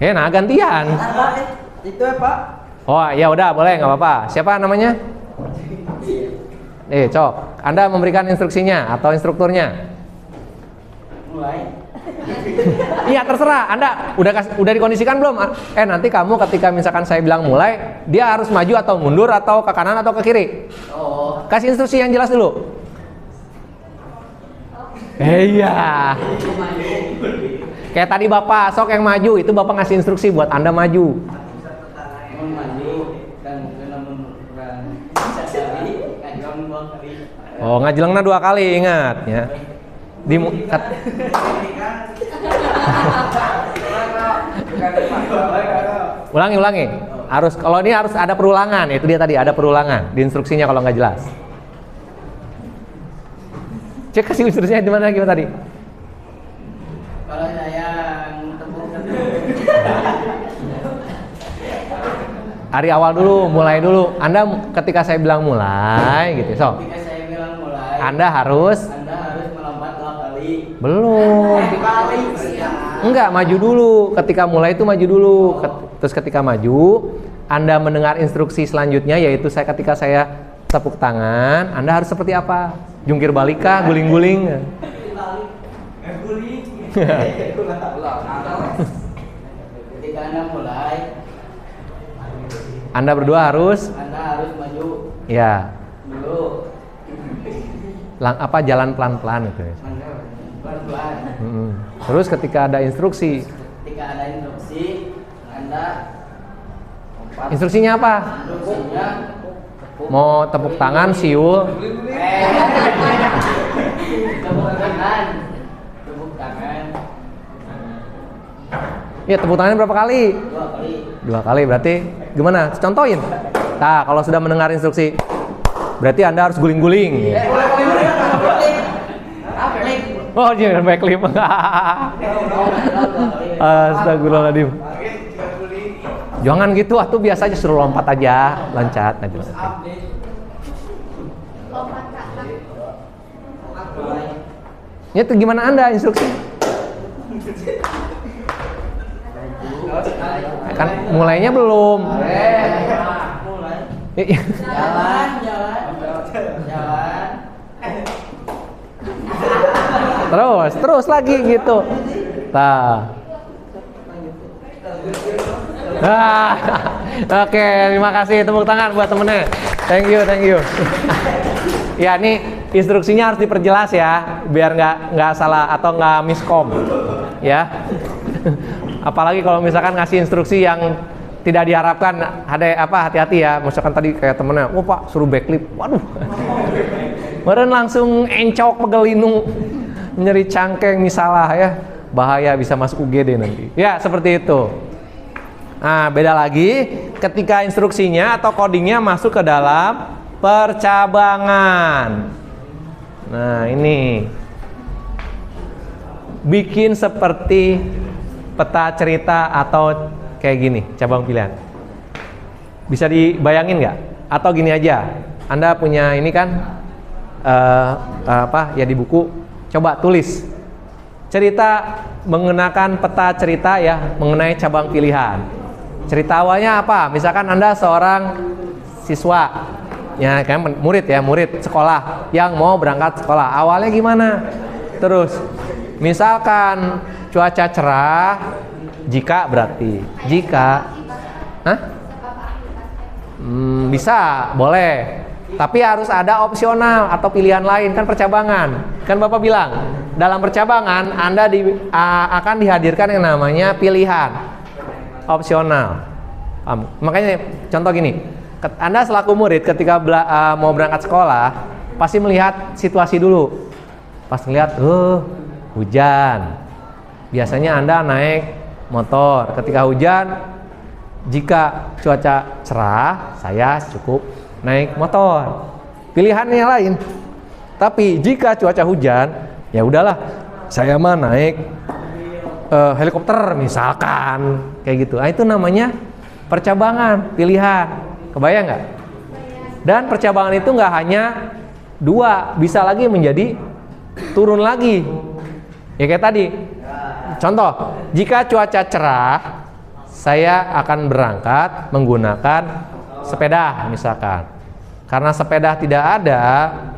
Nah gantian. Itu ya Pak. Oh ya udah boleh nggak apa-apa. Siapa namanya? Cok. Anda memberikan instruksinya atau instrukturnya? Mulai. Iya terserah. Anda udah dikondisikan belum? Nanti kamu ketika misalkan saya bilang mulai, dia harus maju atau mundur atau ke kanan atau ke kiri. Oh. Kasih instruksi yang jelas dulu. Iya. Kayak tadi Bapak sok yang maju, itu Bapak ngasih instruksi buat Anda maju. Oh, ngajelengna 2 kali, ingat ya. Ulangi. Kalau ini harus ada perulangan. Itu dia tadi, ada perulangan di instruksinya kalau nggak jelas. Cek kasih instruksinya di mana gimana tadi? Kalau saya tepuk Hari awal dulu, mulai dulu. Anda ketika saya bilang mulai gitu. So. Ketika saya bilang mulai, Anda harus melompat 2 kali. Belum. Enggak, maju dulu. Ketika mulai itu maju dulu. Terus ketika maju, Anda mendengar instruksi selanjutnya, yaitu ketika saya tepuk tangan, Anda harus seperti apa? Jungkir balik kah? Guling-guling? Ketika Anda mulai, Anda berdua harus maju. Ya. Dulu. Jalan pelan-pelan gitu ya. Pelan-pelan. Terus ketika ada instruksi, Anda lompat. instruksinya apa? Instruksinya Mau tepuk tangan, siul. tepuk tangan. Ya, tepuk tangannya berapa kali? 2 kali. 2 kali, berarti gimana? Contohin. Nah, kalau sudah mendengar instruksi, berarti Anda harus guling-guling. Oh, jangan backflip. Astagfirullahaladzim. Jangan gitu, tuh biasa aja suruh lompat aja, loncat aja. Ya tuh gimana Anda instruksi? Kan mulainya belum. Jalan. Terus lagi gitu. Oke, terima kasih, tepuk tangan buat temennya. Thank you. Ya, ini instruksinya harus diperjelas ya, biar nggak salah atau nggak miskom, ya. Apalagi kalau misalkan ngasih instruksi yang tidak diharapkan, hati-hati ya. Misalkan tadi kayak temennya, Pak suruh backflip, waduh, kemarin langsung encok pegelinu, nyeri cangkeng misalah ya, bahaya bisa masuk UGD nanti. Ya seperti itu. Nah, beda lagi ketika instruksinya atau codingnya masuk ke dalam percabangan. Nah, ini bikin seperti peta cerita atau kayak gini, cabang pilihan. Bisa dibayangin nggak? Atau gini aja, Anda punya ini kan apa ya di buku, coba tulis cerita menggunakan peta cerita ya mengenai cabang pilihan. Cerita awalnya apa? Misalkan Anda seorang siswa, ya kan murid sekolah yang mau berangkat sekolah. Awalnya gimana? Terus, misalkan cuaca cerah, jika berarti jika, bisa, boleh. Tapi harus ada opsional atau pilihan lain kan percabangan. Kan Bapak bilang dalam percabangan Anda akan dihadirkan yang namanya pilihan. Opsional. Makanya contoh gini, Anda selaku murid ketika mau berangkat sekolah pasti melihat situasi dulu. Pas melihat, hujan. Biasanya Anda naik motor. Ketika hujan, jika cuaca cerah, saya cukup naik motor. Pilihannya lain. Tapi jika cuaca hujan, ya udahlah, saya mah naik helikopter misalkan kayak gitu. Nah, itu namanya percabangan pilihan. Kebayang nggak? Dan percabangan itu nggak hanya dua, bisa lagi menjadi turun lagi. Ya kayak tadi. Contoh, jika cuaca cerah, saya akan berangkat menggunakan sepeda misalkan. Karena sepeda tidak ada,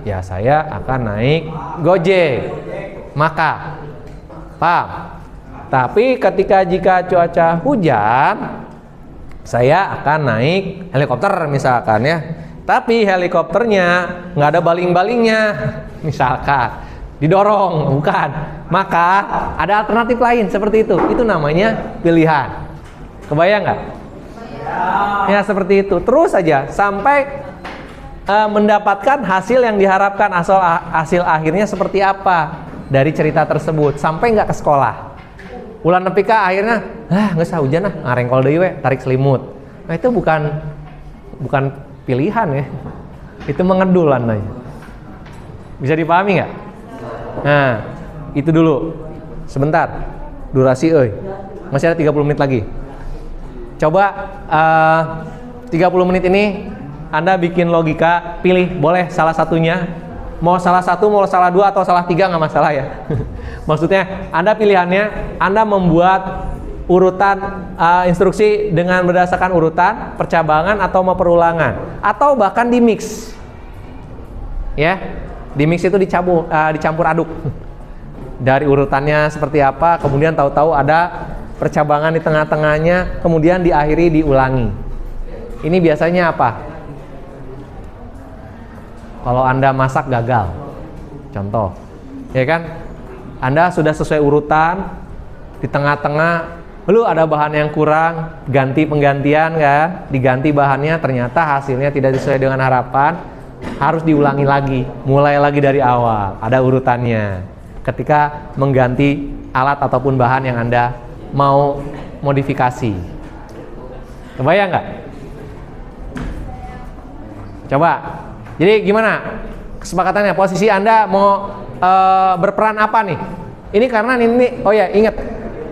ya saya akan naik Gojek. Maka, paham? Tapi jika cuaca hujan, saya akan naik helikopter misalkan ya. Tapi helikopternya nggak ada baling-balingnya, misalkan didorong, bukan. Maka ada alternatif lain seperti itu. Itu namanya pilihan. Kebayang nggak? Ya seperti itu. Terus saja sampai mendapatkan hasil yang diharapkan. Hasil akhirnya seperti apa dari cerita tersebut sampai nggak ke sekolah. Ulah nepi ka akhirnya, nggak usah hujan ngarengkol deui we, tarik selimut. Nah itu bukan pilihan ya, itu mengedulan aja. Bisa dipahami nggak? Nah itu dulu. Sebentar, durasi masih ada 30 menit lagi. Coba 30 menit ini Anda bikin logika, pilih boleh salah satunya. Mau salah satu, mau salah dua, atau salah tiga nggak masalah ya. Maksudnya Anda pilihannya, Anda membuat urutan instruksi dengan berdasarkan urutan, percabangan atau mau perulangan, atau bahkan di mix. Ya, di mix itu dicampur aduk. Dari urutannya seperti apa, kemudian tahu-tahu ada percabangan di tengah-tengahnya, kemudian diakhiri diulangi. Ini biasanya apa? Kalau Anda masak gagal, contoh, ya kan? Anda sudah sesuai urutan, di tengah-tengah, lalu ada bahan yang kurang, ganti penggantian kan? Diganti bahannya, ternyata hasilnya tidak sesuai dengan harapan, harus diulangi lagi, mulai lagi dari awal, ada urutannya. Ketika mengganti alat ataupun bahan yang Anda mau modifikasi, kebayang nggak? Coba. Jadi gimana kesepakatannya? Posisi Anda mau berperan apa nih? Ini karena ini, oh ya ingat,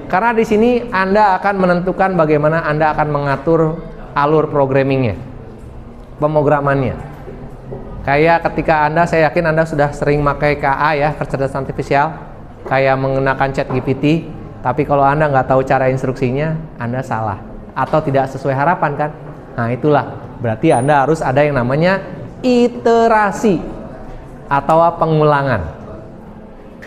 karena di sini Anda akan menentukan bagaimana Anda akan mengatur alur programmingnya, pemrogramannya. Kayak ketika Anda, saya yakin Anda sudah sering pakai KA ya, kecerdasan artifisial, kayak menggunakan ChatGPT. Tapi kalau Anda nggak tahu cara instruksinya, Anda salah atau tidak sesuai harapan kan? Nah itulah, berarti Anda harus ada yang namanya iterasi atau pengulangan.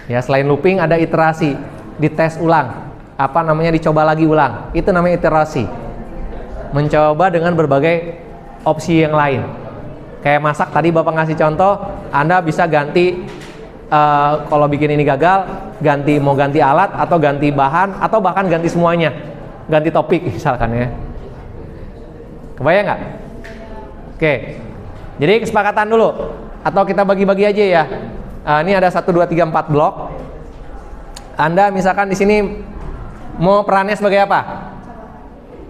Ya, selain looping ada iterasi, dites ulang. Apa namanya, dicoba lagi ulang. Itu namanya iterasi. Mencoba dengan berbagai opsi yang lain. Kayak masak tadi Bapak ngasih contoh, Anda bisa ganti kalau bikin ini gagal, mau ganti alat atau ganti bahan atau bahkan ganti semuanya. Ganti topik misalkan ya. Kebayang nggak? Oke. Jadi kesepakatan dulu, atau kita bagi-bagi aja ya. Ini ada 1, 2, 3, 4 blok. Anda misalkan di sini mau perannya sebagai apa?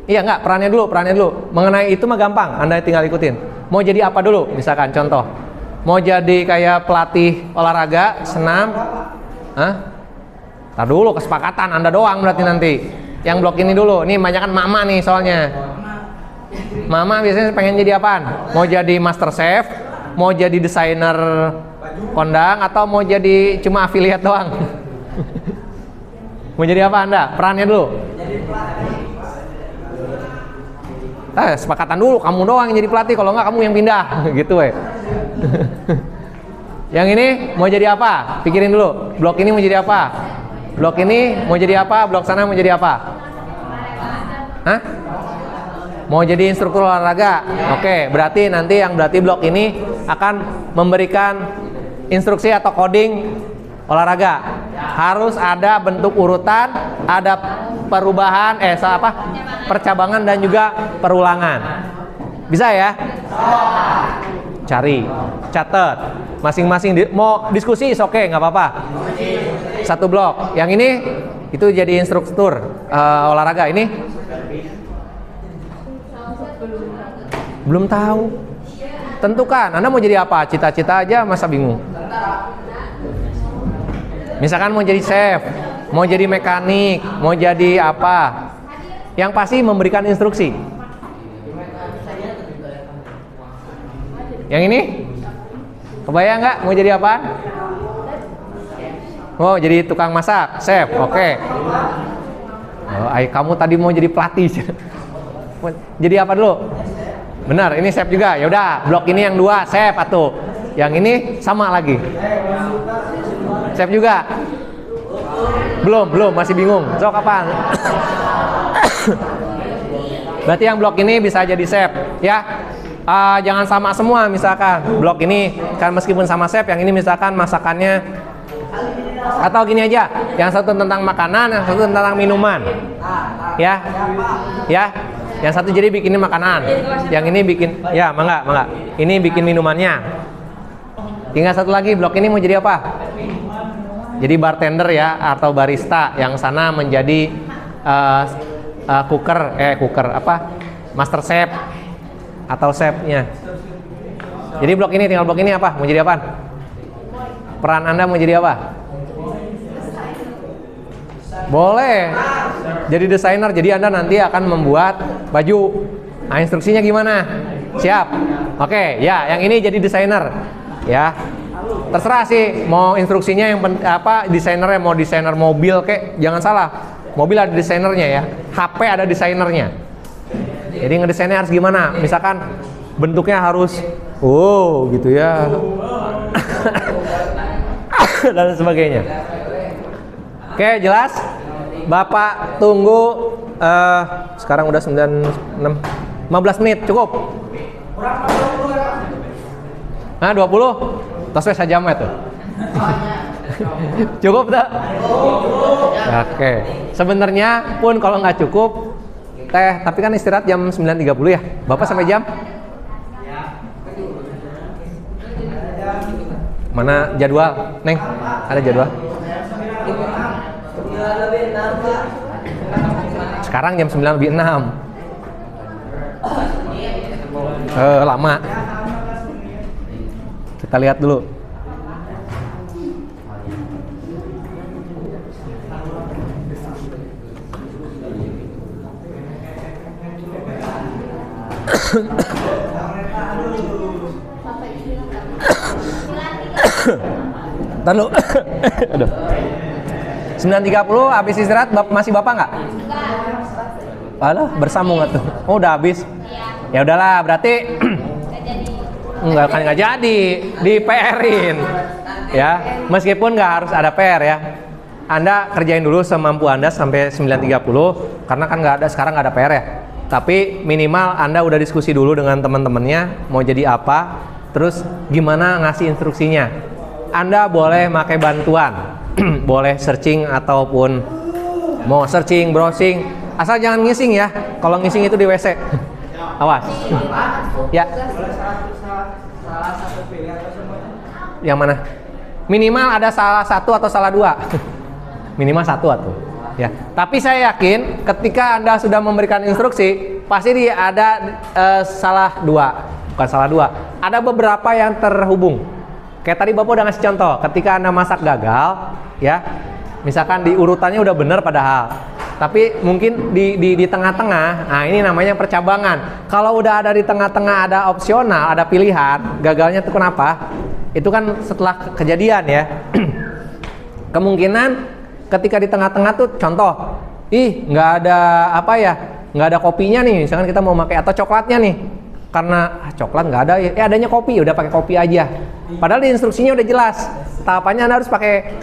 Iya enggak, perannya dulu. Mengenai itu mah gampang, Anda tinggal ikutin. Mau jadi apa dulu? Misalkan contoh. Mau jadi kayak pelatih olahraga, senam. Hah? Tar dulu kesepakatan Anda doang berarti nanti. Yang blok ini dulu. Nih banyak kan mama nih soalnya. Mama biasanya pengen jadi apaan? Mau jadi master chef, mau jadi desainer kondang, atau mau jadi cuma affiliate doang? Mau jadi apa Anda? Perannya dulu. Sepakatan dulu, kamu doang yang jadi pelatih, kalau enggak kamu yang pindah. Gitu weh. Yang ini mau jadi apa? Pikirin dulu. Blok ini mau jadi apa? Blok ini mau jadi apa? Blok sana mau jadi apa? Hah? Mau jadi instruktur olahraga. Oke, berarti nanti yang blok ini akan memberikan instruksi atau coding olahraga. Harus ada bentuk urutan, ada perubahan, percabangan dan juga perulangan. Bisa ya? Cari, catat. Masing-masing mau diskusi oke, nggak apa-apa. Satu blok. Yang ini itu jadi instruktur olahraga. Ini belum tahu. Tentukan, Anda mau jadi apa? Cita-cita aja masa bingung. Misalkan mau jadi chef, mau jadi mekanik, mau jadi apa? Yang pasti memberikan instruksi. Yang ini? Kebayang nggak mau jadi apaan? Oh, jadi tukang masak, chef. Oke. Oh, kamu tadi mau jadi pelatih. Jadi apa dulu? Benar, ini chef juga. Ya udah, blok ini yang 2 chef atau yang ini sama lagi. Chef juga. Belum, masih bingung. Sok apaan? Berarti yang blok ini bisa jadi chef, ya. Jangan sama semua, misalkan blok ini kan meskipun sama chef, yang ini misalkan masakannya atau gini aja, yang satu tentang makanan, yang satu tentang minuman, ya. Yang satu jadi bikinin makanan, yang ini bikin, ya mangga. Ini bikin minumannya. Tinggal satu lagi, blok ini mau jadi apa? Jadi bartender ya, atau barista. Yang sana menjadi master chef atau chefnya. Jadi blok ini, tinggal blok ini apa? Mau jadi apa? Peran Anda mau jadi apa? Boleh jadi desainer, jadi Anda nanti akan membuat baju. Nah, instruksinya gimana? Siap? Oke, ya, yang ini jadi desainer. Ya, terserah sih mau instruksinya yang desainernya mau desainer mobil kek, jangan salah. Mobil ada desainernya ya, HP ada desainernya. Jadi ngedesainnya harus gimana? Misalkan bentuknya harus, gitu ya, dan sebagainya. Oke, jelas? Bapak tunggu. Sekarang udah 15 menit, cukup? Nah, 20? Tos saja met tuh. Cukup tak? Oke. Sebenarnya pun kalau nggak cukup, tapi kan istirahat jam 9.30 ya. Bapak sampai jam? Mana jadwal? Neng, ada jadwal? Sekarang jam 9:06. Lama. Kita lihat dulu. Ntar lu. Aduh. 9.30 habis istirahat, masih Bapak nggak? Alah, bersambung nggak tuh? Oh, udah habis? Ya udahlah, berarti nggak jadi, di PR-in. Ya, meskipun nggak harus ada PR ya. Anda kerjain dulu semampu Anda sampai 9.30, karena kan sekarang nggak ada PR ya. Tapi minimal Anda udah diskusi dulu dengan teman-temannya mau jadi apa, terus gimana ngasih instruksinya. Anda boleh pakai bantuan, boleh searching ataupun mau searching, browsing, asal jangan ngising ya. Kalau ngising itu di WC. Awas. Ya. Yang mana? Minimal ada salah satu atau salah dua. Minimal satu atau. Ya, tapi saya yakin ketika Anda sudah memberikan instruksi, pasti ada bukan salah dua. Ada beberapa yang terhubung. Kayak tadi Bapak udah ngasih contoh, ketika Anda masak gagal, ya, misalkan di urutannya udah benar padahal, tapi mungkin di tengah-tengah, nah ini namanya percabangan. Kalau udah ada di tengah-tengah, ada opsional, ada pilihan, gagalnya itu kenapa? Itu kan setelah kejadian ya. Kemungkinan ketika di tengah-tengah tuh contoh, nggak ada kopinya nih, misalkan kita mau pakai, atau coklatnya nih, karena coklat nggak ada, adanya kopi, udah pakai kopi aja. Padahal di instruksinya udah jelas, tahapannya Anda harus pakai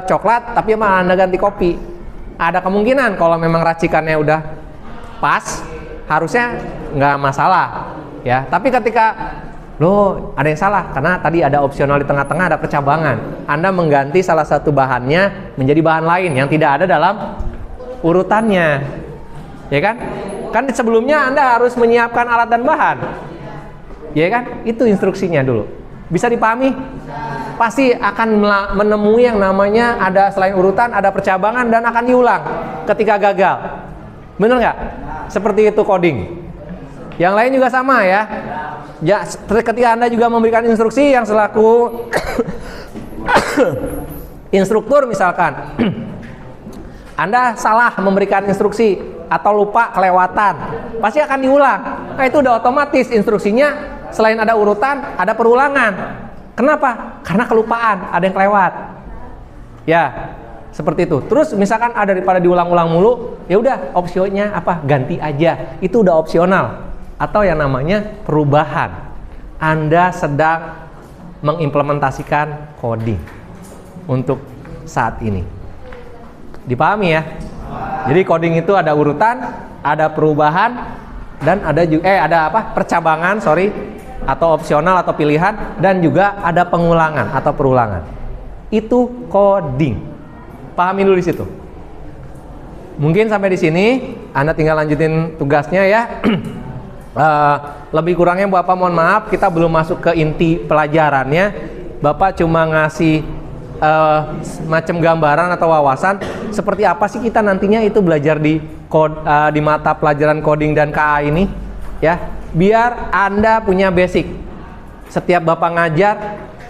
coklat, tapi malah Anda ganti kopi. Ada kemungkinan kalau memang racikannya udah pas, harusnya nggak masalah, ya. Tapi ketika ada yang salah, karena tadi ada opsional di tengah-tengah, ada percabangan. Anda mengganti salah satu bahannya menjadi bahan lain yang tidak ada dalam urutannya, ya kan? Kan sebelumnya Anda harus menyiapkan alat dan bahan, ya kan? Itu instruksinya dulu. Bisa dipahami? Pasti akan menemui yang namanya ada selain urutan, ada percabangan, dan akan diulang ketika gagal. Bener nggak? Seperti itu coding. Yang lain juga sama ya. Ya, ketika Anda juga memberikan instruksi yang selaku instruktur misalkan, Anda salah memberikan instruksi atau lupa kelewatan, pasti akan diulang. Nah, itu udah otomatis instruksinya selain ada urutan, ada perulangan. Kenapa? Karena kelupaan, ada yang kelewat. Ya, seperti itu. Terus misalkan ada daripada diulang-ulang mulu, ya udah opsinya apa? Ganti aja. Itu udah opsional. Atau yang namanya perubahan. Anda sedang mengimplementasikan coding untuk saat ini. Dipahami ya? Jadi coding itu ada urutan, ada perubahan, dan ada juga percabangan, atau opsional atau pilihan, dan juga ada pengulangan atau perulangan. Itu coding. Pahami dulu di situ. Mungkin sampai di sini, Anda tinggal lanjutin tugasnya ya. Lebih kurangnya Bapak mohon maaf, kita belum masuk ke inti pelajarannya. Bapak cuma ngasih macam gambaran atau wawasan seperti apa sih kita nantinya itu belajar di mata pelajaran coding dan KA ini, ya, biar Anda punya basic. Setiap Bapak ngajar,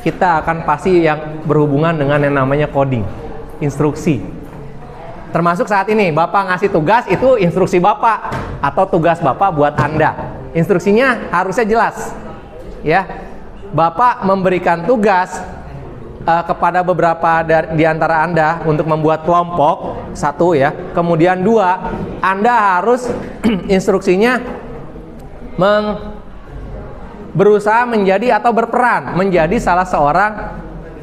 kita akan pasti yang berhubungan dengan yang namanya coding, instruksi. Termasuk saat ini Bapak ngasih tugas, itu instruksi Bapak atau tugas Bapak buat Anda. Instruksinya harusnya jelas, ya. Bapak memberikan tugas kepada beberapa di antara Anda untuk membuat kelompok, satu ya. Kemudian dua, Anda harus instruksinya berusaha menjadi atau berperan menjadi salah seorang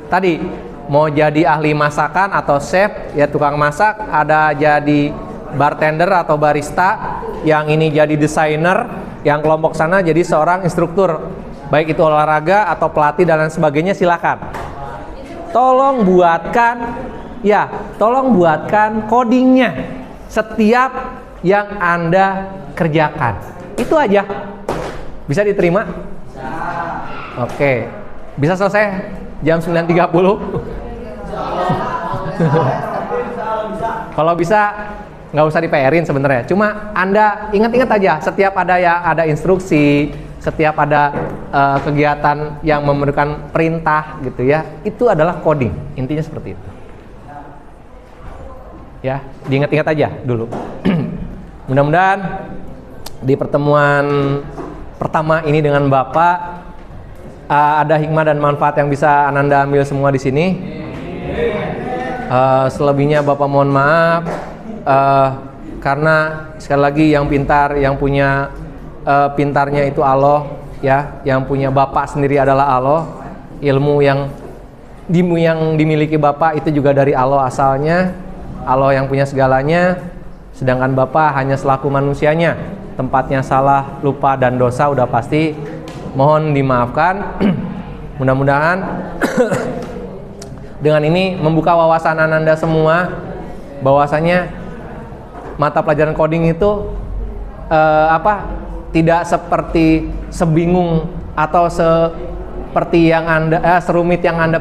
tadi, mau jadi ahli masakan atau chef, ya tukang masak, ada jadi bartender atau barista, yang ini jadi desainer, yang kelompok sana jadi seorang instruktur, baik itu olahraga atau pelatih dan lain sebagainya, silakan. Tolong buatkan codingnya setiap yang Anda kerjakan. Itu aja. Bisa diterima? Oke. Bisa selesai jam 9.30? Kalau bisa nggak usah di-PR-in sebenarnya. Cuma Anda ingat-ingat aja, setiap ada instruksi, setiap ada kegiatan yang memberikan perintah gitu ya, itu adalah coding. Intinya seperti itu. Ya, diingat-ingat aja dulu. Mudah-mudahan di pertemuan pertama ini dengan Bapak ada hikmah dan manfaat yang bisa Ananda ambil semua di sini. Selebihnya Bapak mohon maaf. Karena sekali lagi yang pintar, yang punya pintarnya itu Allah, ya, yang punya Bapak sendiri adalah Allah. Ilmu yang dimiliki Bapak itu juga dari Allah asalnya. Allah yang punya segalanya, sedangkan Bapak hanya selaku manusianya. Tempatnya salah, lupa, dan dosa udah pasti, mohon dimaafkan. Mudah-mudahan dengan ini membuka wawasan Ananda semua, bahwasanya mata pelajaran coding itu tidak seperti sebingung atau seperti yang Anda serumit yang Anda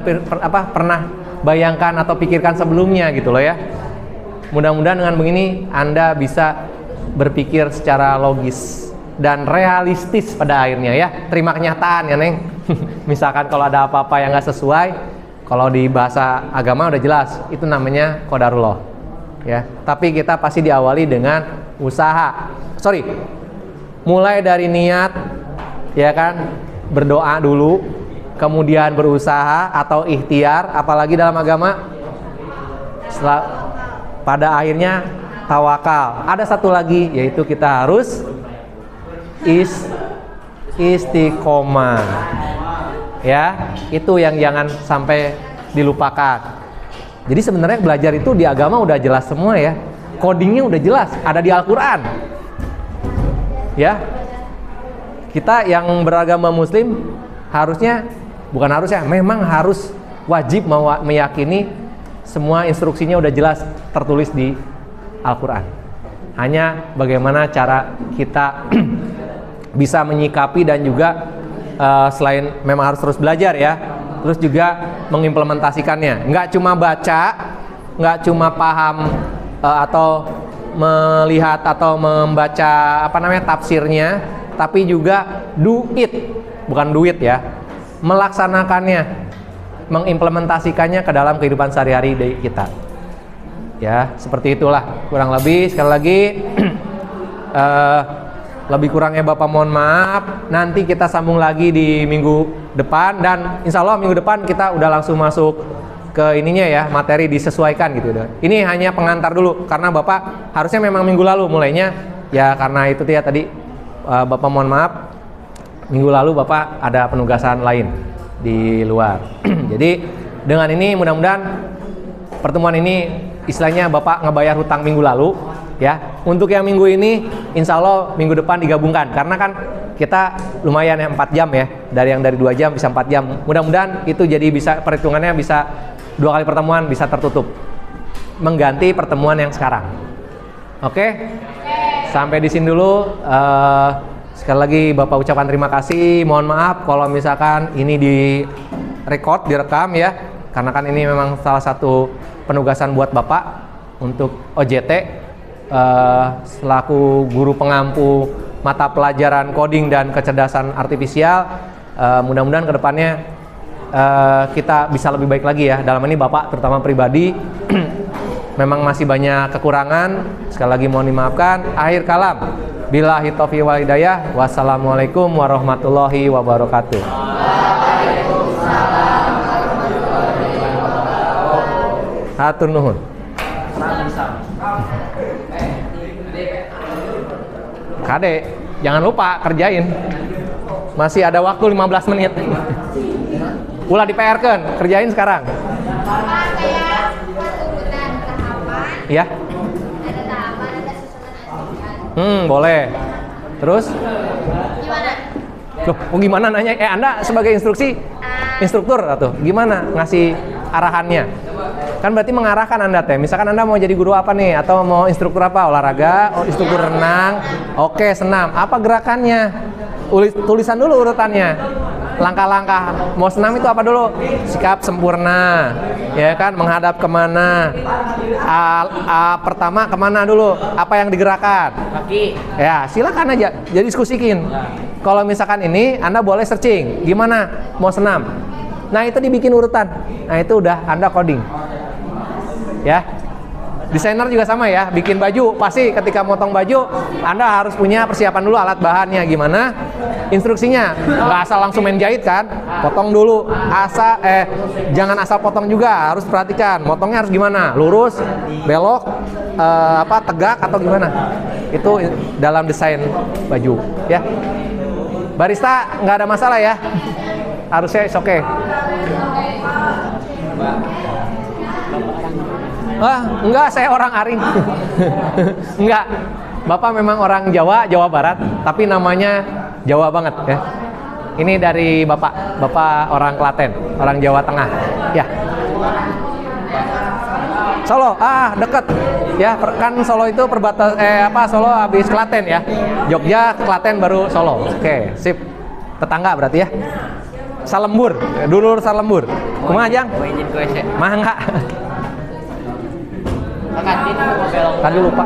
pernah bayangkan atau pikirkan sebelumnya gitu loh ya. Mudah-mudahan dengan begini Anda bisa berpikir secara logis dan realistis pada akhirnya ya. Terima kenyataan ya Neng. Misalkan kalau ada apa-apa yang nggak sesuai, kalau di bahasa agama udah jelas, itu namanya qadarullah ya. Tapi kita pasti diawali dengan usaha. Mulai dari niat ya kan, berdoa dulu, kemudian berusaha atau ikhtiar, apalagi dalam agama pada akhirnya tawakal. Ada satu lagi, yaitu kita harus istiqomah ya. Itu yang jangan sampai dilupakan. Jadi sebenarnya belajar itu di agama udah jelas semua ya, codingnya udah jelas, ada di Al-Quran ya. Kita yang beragama muslim memang harus wajib meyakini semua instruksinya udah jelas tertulis di Al-Quran. Hanya bagaimana cara kita bisa menyikapi dan juga selain memang harus terus belajar ya, terus juga mengimplementasikannya. Nggak cuma baca, nggak cuma paham atau melihat atau membaca tafsirnya, tapi juga bukan duit ya, melaksanakannya, mengimplementasikannya ke dalam kehidupan sehari-hari kita. Ya, seperti itulah kurang lebih. Sekali lagi lebih kurangnya Bapak mohon maaf. Nanti kita sambung lagi di minggu depan, dan insya Allah minggu depan kita udah langsung masuk ke ininya ya, materi disesuaikan gitu. Ini hanya pengantar dulu karena Bapak harusnya memang minggu lalu mulainya ya, karena itu ya tadi Bapak mohon maaf, minggu lalu Bapak ada penugasan lain di luar. Jadi dengan ini mudah-mudahan pertemuan ini istilahnya Bapak ngebayar hutang minggu lalu ya. Untuk yang minggu ini insya Allah minggu depan digabungkan, karena kan kita lumayan ya 4 jam ya, dari 2 jam bisa 4 jam. Mudah-mudahan itu jadi bisa perhitungannya bisa 2 kali pertemuan bisa tertutup, mengganti pertemuan yang sekarang. Oke? Sampai di sini dulu. Sekali lagi Bapak ucapkan terima kasih. Mohon maaf kalau misalkan ini direkam ya, karena kan ini memang salah satu penugasan buat Bapak untuk OJT selaku guru pengampu mata pelajaran coding dan kecerdasan artifisial. Mudah-mudahan kedepannya kita bisa lebih baik lagi ya. Dalam ini Bapak terutama pribadi memang masih banyak kekurangan. Sekali lagi mohon dimaafkan. Akhir kalam, billahi taufiq wal hidayah. Wassalamualaikum warahmatullahi wabarakatuh. Hatur nuhun. Kade, jangan lupa kerjain. Masih ada waktu 15 menit. Ulah di PR-kan, kerjain sekarang. Iya. Ada tahapan, ada susunan. Boleh. Terus? Gimana? Loh, gimana nanya? Anda sebagai instruktur atau gimana ngasih arahannya? Kan berarti mengarahkan Anda teh. Misalkan Anda mau jadi guru apa nih, atau mau instruktur apa? Olahraga, instruktur renang. Oke, senam. Apa gerakannya? Tulisan dulu urutannya. Langkah-langkah mau senam itu apa dulu? Sikap sempurna, ya kan? Menghadap kemana? Pertama kemana dulu? Apa yang digerakkan? Kaki. Ya, silakan aja. Jadi diskusikin. Kalau misalkan ini Anda boleh searching, gimana mau senam? Nah itu dibikin urutan. Nah itu udah Anda coding. Ya. Desainer juga sama ya, bikin baju pasti ketika motong baju Anda harus punya persiapan dulu alat bahannya gimana, instruksinya nggak asal langsung main jahit kan, potong dulu, jangan asal potong juga, harus perhatikan motongnya harus gimana, lurus, belok, tegak atau gimana, itu dalam desain baju ya. Barista nggak ada masalah ya, harusnya oke. Enggak, saya orang Aring. Enggak, Bapak memang orang Jawa Barat, tapi namanya Jawa banget ya. Ini dari Bapak orang Klaten, orang Jawa Tengah. Ya. Solo, deket. Ya, kan Solo itu perbatas Solo habis Klaten ya. Jogja, Klaten baru Solo. Oke, sip. Tetangga berarti ya. Salembur, dulur Salembur. Kumaha Jang? Mau izin ke WC. Mah enggak. Kantin mau belok. Tadi lupa.